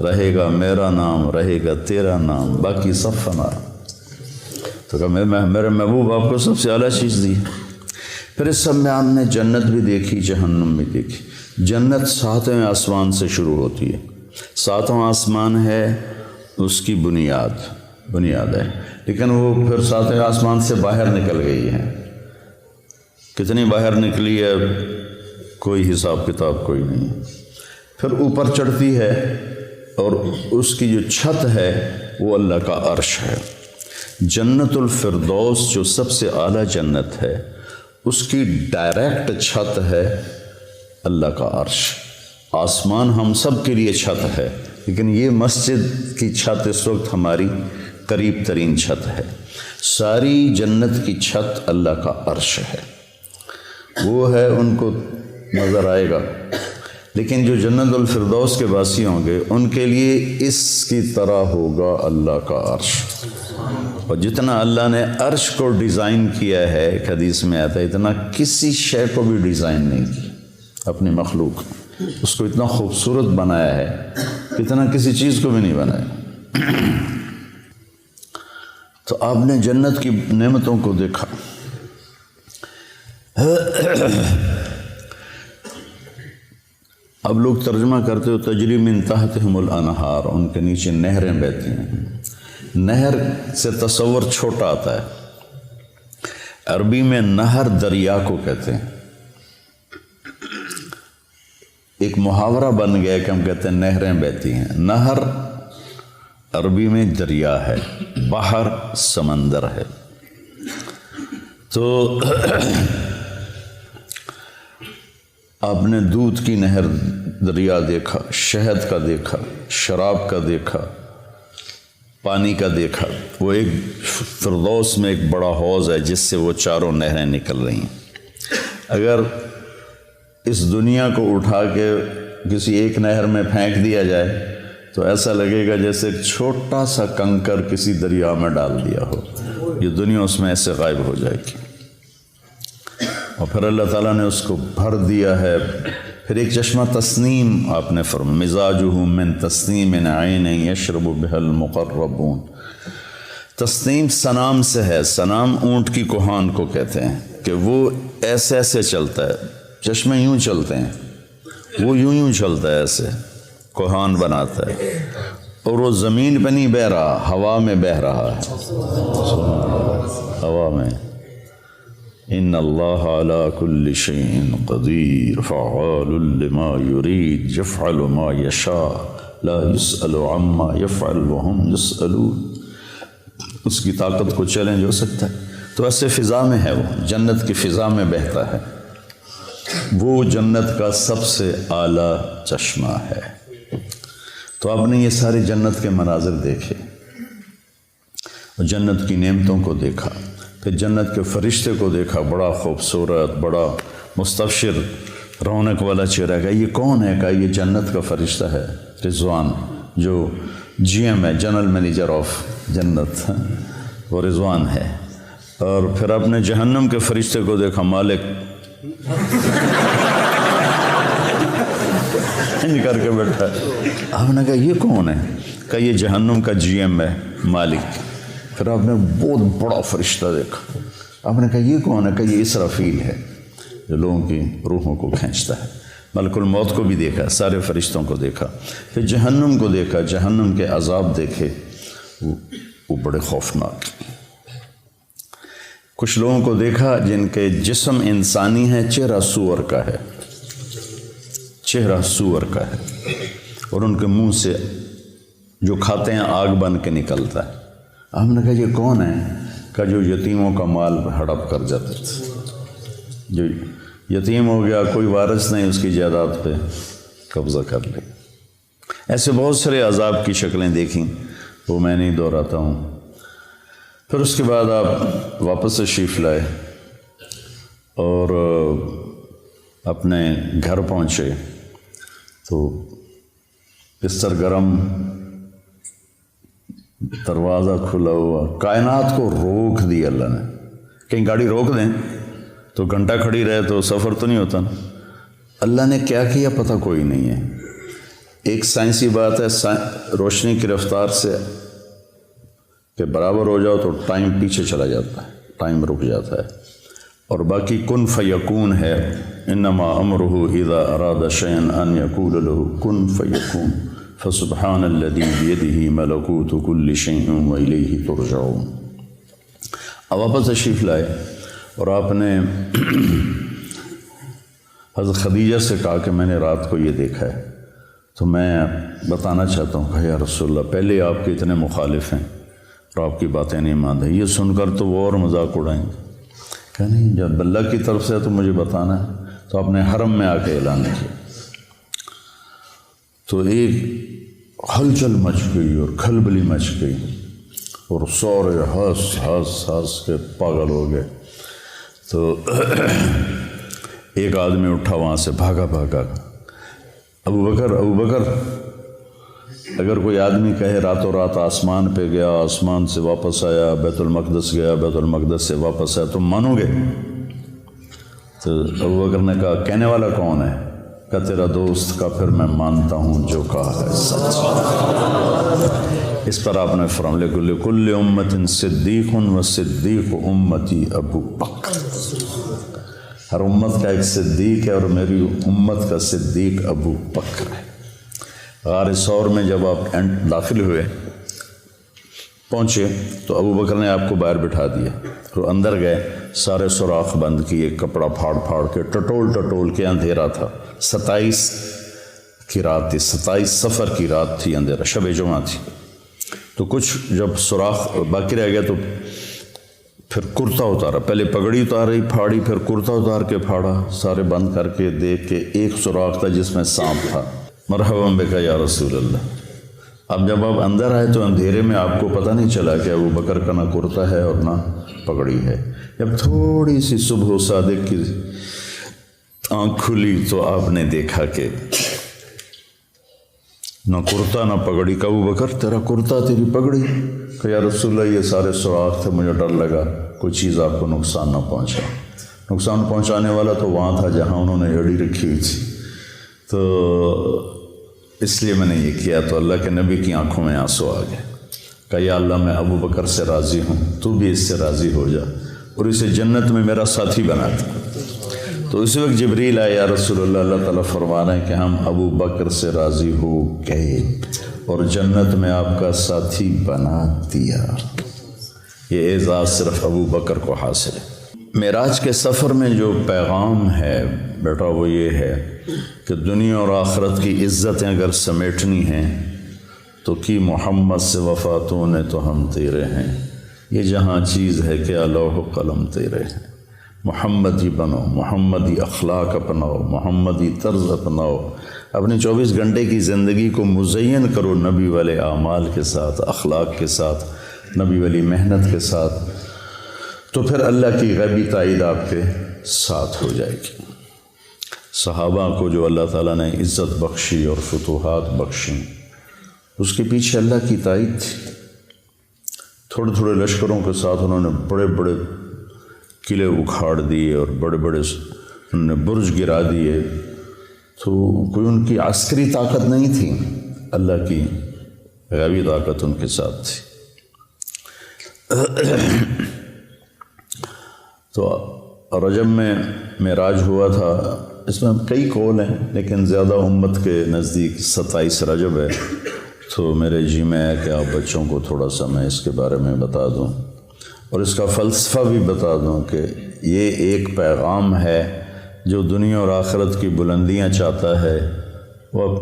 رہے گا میرا نام، رہے گا تیرا نام، باقی سب فنا۔ تو کہ میرے محبوب آپ کو سب سے اعلیٰ چیز دی۔ پھر اس سب میں آپ نے جنت بھی دیکھی، جہنم بھی دیکھی۔ جنت 7ویں آسمان سے شروع ہوتی ہے، 7واں آسمان ہے اس کی بنیاد ہے، لیکن وہ پھر 7ویں آسمان سے باہر نکل گئی ہے۔ کتنی باہر نکلی ہے کوئی حساب کتاب کوئی نہیں۔ پھر اوپر چڑھتی ہے اور اس کی جو چھت ہے وہ اللہ کا عرش ہے۔ جنت الفردوس جو سب سے اعلیٰ جنت ہے، اس کی ڈائریکٹ چھت ہے اللہ کا عرش۔ آسمان ہم سب کے لیے چھت ہے، لیکن یہ مسجد کی چھت اس وقت ہماری قریب ترین چھت ہے۔ ساری جنت کی چھت اللہ کا عرش ہے، وہ ہے، ان کو نظر آئے گا۔ لیکن جو جنت الفردوس کے باسی ہوں گے ان کے لیے اس کی طرح ہوگا اللہ کا عرش۔ اور جتنا اللہ نے عرش کو ڈیزائن کیا ہے، ایک حدیث میں آتا ہے، اتنا کسی شے کو بھی ڈیزائن نہیں کیا اپنی مخلوق، اس کو اتنا خوبصورت بنایا ہے، اتنا کسی چیز کو بھی نہیں بنایا۔ تو آپ نے جنت کی نعمتوں کو دیکھا۔ اب لوگ ترجمہ کرتے ہو تجری من تحتہم الانہار، ان کے نیچے نہریں بہتی ہیں۔ نہر سے تصور چھوٹا آتا ہے، عربی میں نہر دریا کو کہتے ہیں۔ ایک محاورہ بن گیا کہ ہم کہتے ہیں نہریں بہتی ہیں۔ نہر عربی میں دریا ہے، بحر سمندر ہے۔ تو آپ نے دودھ کی نہر دریا دیکھا، شہد کا دیکھا، شراب کا دیکھا، پانی کا دیکھا۔ وہ ایک فردوس میں ایک بڑا حوض ہے جس سے وہ چاروں نہریں نکل رہی ہیں۔ اگر اس دنیا کو اٹھا کے کسی ایک نہر میں پھینک دیا جائے تو ایسا لگے گا جیسے ایک چھوٹا سا کنکر کسی دریا میں ڈال دیا ہو، یہ دنیا اس میں ایسے غائب ہو جائے گی۔ اور پھر اللہ تعالیٰ نے اس کو بھر دیا ہے۔ پھر ایک چشمہ تسنیم آپ نے فرمایا، مزاجہ من تسنیم عین یشرب بها المقربون۔ تسنیم سنام سے ہے، سنام اونٹ کی کوہان کو کہتے ہیں کہ وہ ایسے ایسے چلتا ہے، چشمے یوں چلتے ہیں، وہ یوں چلتا ہے، ایسے کوہان بناتا ہے، اور وہ زمین پہ نہیں بہہ رہا، ہوا میں بہہ رہا ہے، ہوا میں۔ ان اللہ علی کل شیء قدیر فعال لما یرید یفعل ما یشاء لا یسأل عما یفعل وهم یسألون۔ اس کی طاقت کو چیلنج ہو سکتا ہے۔ تو ایسے فضا میں ہے، وہ جنت کی فضا میں بہتا ہے، وہ جنت کا سب سے اعلیٰ چشمہ ہے۔ تو آپ نے یہ سارے جنت کے مناظر دیکھے، اور جنت کی نعمتوں کو دیکھا، پھر جنت کے فرشتے کو دیکھا، بڑا خوبصورت، بڑا مستبشر، رونق والا چہرہ۔ کا یہ کون ہے؟ کہا یہ جنت کا فرشتہ ہے رضوان، جو جی ایم ہے، جنرل مینیجر آف جنت، وہ رضوان ہے۔ اور پھر آپ نے جہنم کے فرشتے کو دیکھا، مالک کر کے بیٹھا ہے۔ آپ نے کہا یہ کون ہے؟ کہا یہ جہنم کا جی ایم ہے، مالک۔ پھر آپ نے بہت بڑا فرشتہ دیکھا، آپ نے کہا یہ کون ہے؟ کہ یہ اسرافیل ہے، جو لوگوں کی روحوں کو کھینچتا ہے۔ ملک الموت کو بھی دیکھا، سارے فرشتوں کو دیکھا۔ پھر جہنم کو دیکھا، جہنم کے عذاب دیکھے، وہ بڑے خوفناک۔ کچھ لوگوں کو دیکھا جن کے جسم انسانی ہے، چہرہ سور کا ہے، چہرہ سور کا ہے، اور ان کے منہ سے جو کھاتے ہیں آگ بن کے نکلتا ہے۔ ہم نے کہا یہ کون ہے؟ کہ جو یتیموں کا مال ہڑپ کر جاتے تھے، جو یتیم ہو گیا، کوئی وارث نہیں، اس کی جائیداد پہ قبضہ کر لے۔ ایسے بہت سارے عذاب کی شکلیں دیکھیں، وہ میں نہیں دہراتا ہوں۔ پھر اس کے بعد آپ واپس تشریف لائے اور اپنے گھر پہنچے تو بستر گرم، دروازہ کھلا ہوا، کائنات کو روک دی اللہ نے۔ کہیں گاڑی روک دیں تو گھنٹہ کھڑی رہے تو سفر تو نہیں ہوتا نا۔ اللہ نے کیا کیا پتہ کوئی نہیں ہے۔ ایک سائنسی بات ہے، روشنی کی رفتار سے کہ برابر ہو جاؤ تو ٹائم پیچھے چلا جاتا ہے، ٹائم رک جاتا ہے۔ اور باقی کن فیکون ہے، انما امرہ اذا اراد شیئا ان یقول له کن فیکون، فسبحان الذی بیدہ ملکوت کل شیء والیہ ترجعون۔ اب واپس تشریف لائے اور آپ نے حضرت خدیجہ سے کہا کہ میں نے رات کو یہ دیکھا ہے، تو میں بتانا چاہتا ہوں کہ یا رسول اللہ پہلے آپ کے اتنے مخالف ہیں اور آپ کی باتیں نہیں مان رہے، یہ سن کر تو وہ اور مذاق اڑائیں گے کہ نہیں جب اللہ کی طرف سے تو مجھے بتانا ہے۔ تو آپ نے حرم میں آ کے اعلان کیا تو ایک ہلچل مچ گئی اور کھلبلی مچ گئی اور سورے ہنس کے پاگل ہو گئے۔ تو ایک آدمی اٹھا وہاں سے بھاگا ابو بکر اگر کوئی آدمی کہے راتوں رات آسمان پہ گیا، آسمان سے واپس آیا، بیت المقدس گیا، بیت المقدس سے واپس آیا، تم مانو گے؟ تو ابو بکر نے کہا کہنے والا کون ہے؟ کہ تیرا دوست کا، پھر میں مانتا ہوں جو کہا ہے سچ۔ اس پر آپ نے فرمایا لکل امت صدیق و صدیق امتی ابو بکر، ہر امت کا ایک صدیق ہے اور میری امت کا صدیق ابو بکر ہے۔ غار ثور میں جب آپ داخل ہوئے پہنچے تو ابو بکر نے آپ کو باہر بٹھا دیا، تو اندر گئے، سارے سوراخ بند کیے، کپڑا پھاڑ کے ٹٹول کے، اندھیرا تھا، 27 کی رات تھی، 27 صفر کی رات تھی، اندھیرا، شب جمعہ تھی۔ تو کچھ جب سوراخ باقی رہ گیا تو پھر کرتا اتارا، پہلے پگڑی اتاری پھاڑی، پھر کرتا اتار کے پھاڑا، سارے بند کر کے دیکھ کے ایک سوراخ تھا جس میں سانپ تھا۔ مرحبا بک یا رسول اللہ۔ اب جب آپ اندر آئے تو اندھیرے میں آپ کو پتہ نہیں چلا کہ ابو بکر کا نہ کرتا ہے اور نہ پگڑی ہے۔ جب تھوڑی سی صبح صادق کی آنکھ کھلی تو آپ نے دیکھا کہ نہ کرتا نہ پگڑی۔ کہ ابو بکر تیرا کرتا تیری پگڑی؟ کہ یا رسول اللہ یہ سارے سوراخ تھے، مجھے ڈر لگا کوئی چیز آپ کو نقصان نہ پہنچا۔ نقصان پہنچانے والا تو وہاں تھا جہاں انہوں نے ایڑی رکھی ہوئی تھی، تو اس لیے میں نے یہ کیا۔ تو اللہ کے نبی کی آنکھوں میں آنسو آ گئے۔ کہ یا اللہ میں ابو بکر سے راضی ہوں، تو بھی اس سے راضی ہو جا اور اسے جنت میں میرا ساتھی بنا دے۔ تو اسی وقت جبریل آئے، یا رسول اللہ، اللہ تعالیٰ فرما رہے ہیں کہ ہم ابو بکر سے راضی ہو گئے اور جنت میں آپ کا ساتھی بنا دیا۔ یہ اعزاز صرف ابو بکر کو حاصل ہے۔ معراج کے سفر میں جو پیغام ہے بیٹا وہ یہ ہے کہ دنیا اور آخرت کی عزتیں اگر سمیٹنی ہیں تو کی محمد سے وفاتوں نے تو ہم تیرے ہیں، یہ جہاں چیز ہے کہ لوح و قلم تیرے ہیں۔ محمدی بنو، محمدی اخلاق اپناؤ، محمدی طرز اپناؤ، اپنی 24 گھنٹے کی زندگی کو مزین کرو نبی والے اعمال کے ساتھ، اخلاق کے ساتھ، نبی والی محنت کے ساتھ، تو پھر اللہ کی غیبی تائید آپ کے ساتھ ہو جائے گی۔ صحابہ کو جو اللہ تعالیٰ نے عزت بخشی اور فتوحات بخشی، اس کے پیچھے اللہ کی تائید تھی۔ تھوڑے لشکروں کے ساتھ انہوں نے بڑے بڑے قلعے اکھاڑ دیے اور بڑے بڑے انہوں نے برج گرا دیے، تو کوئی ان کی عسکری طاقت نہیں تھی، اللہ کی غیبی طاقت ان کے ساتھ تھی۔ تو رجب میں معراج ہوا تھا، اس میں کئی قول ہیں لیکن زیادہ امت کے نزدیک 27 رجب ہے۔ تو میرے جی میں ہے کہ آپ بچوں کو تھوڑا سا میں اس کے بارے میں بتا دوں اور اس کا فلسفہ بھی بتا دوں کہ یہ ایک پیغام ہے جو دنیا اور آخرت کی بلندیاں چاہتا ہے، وہ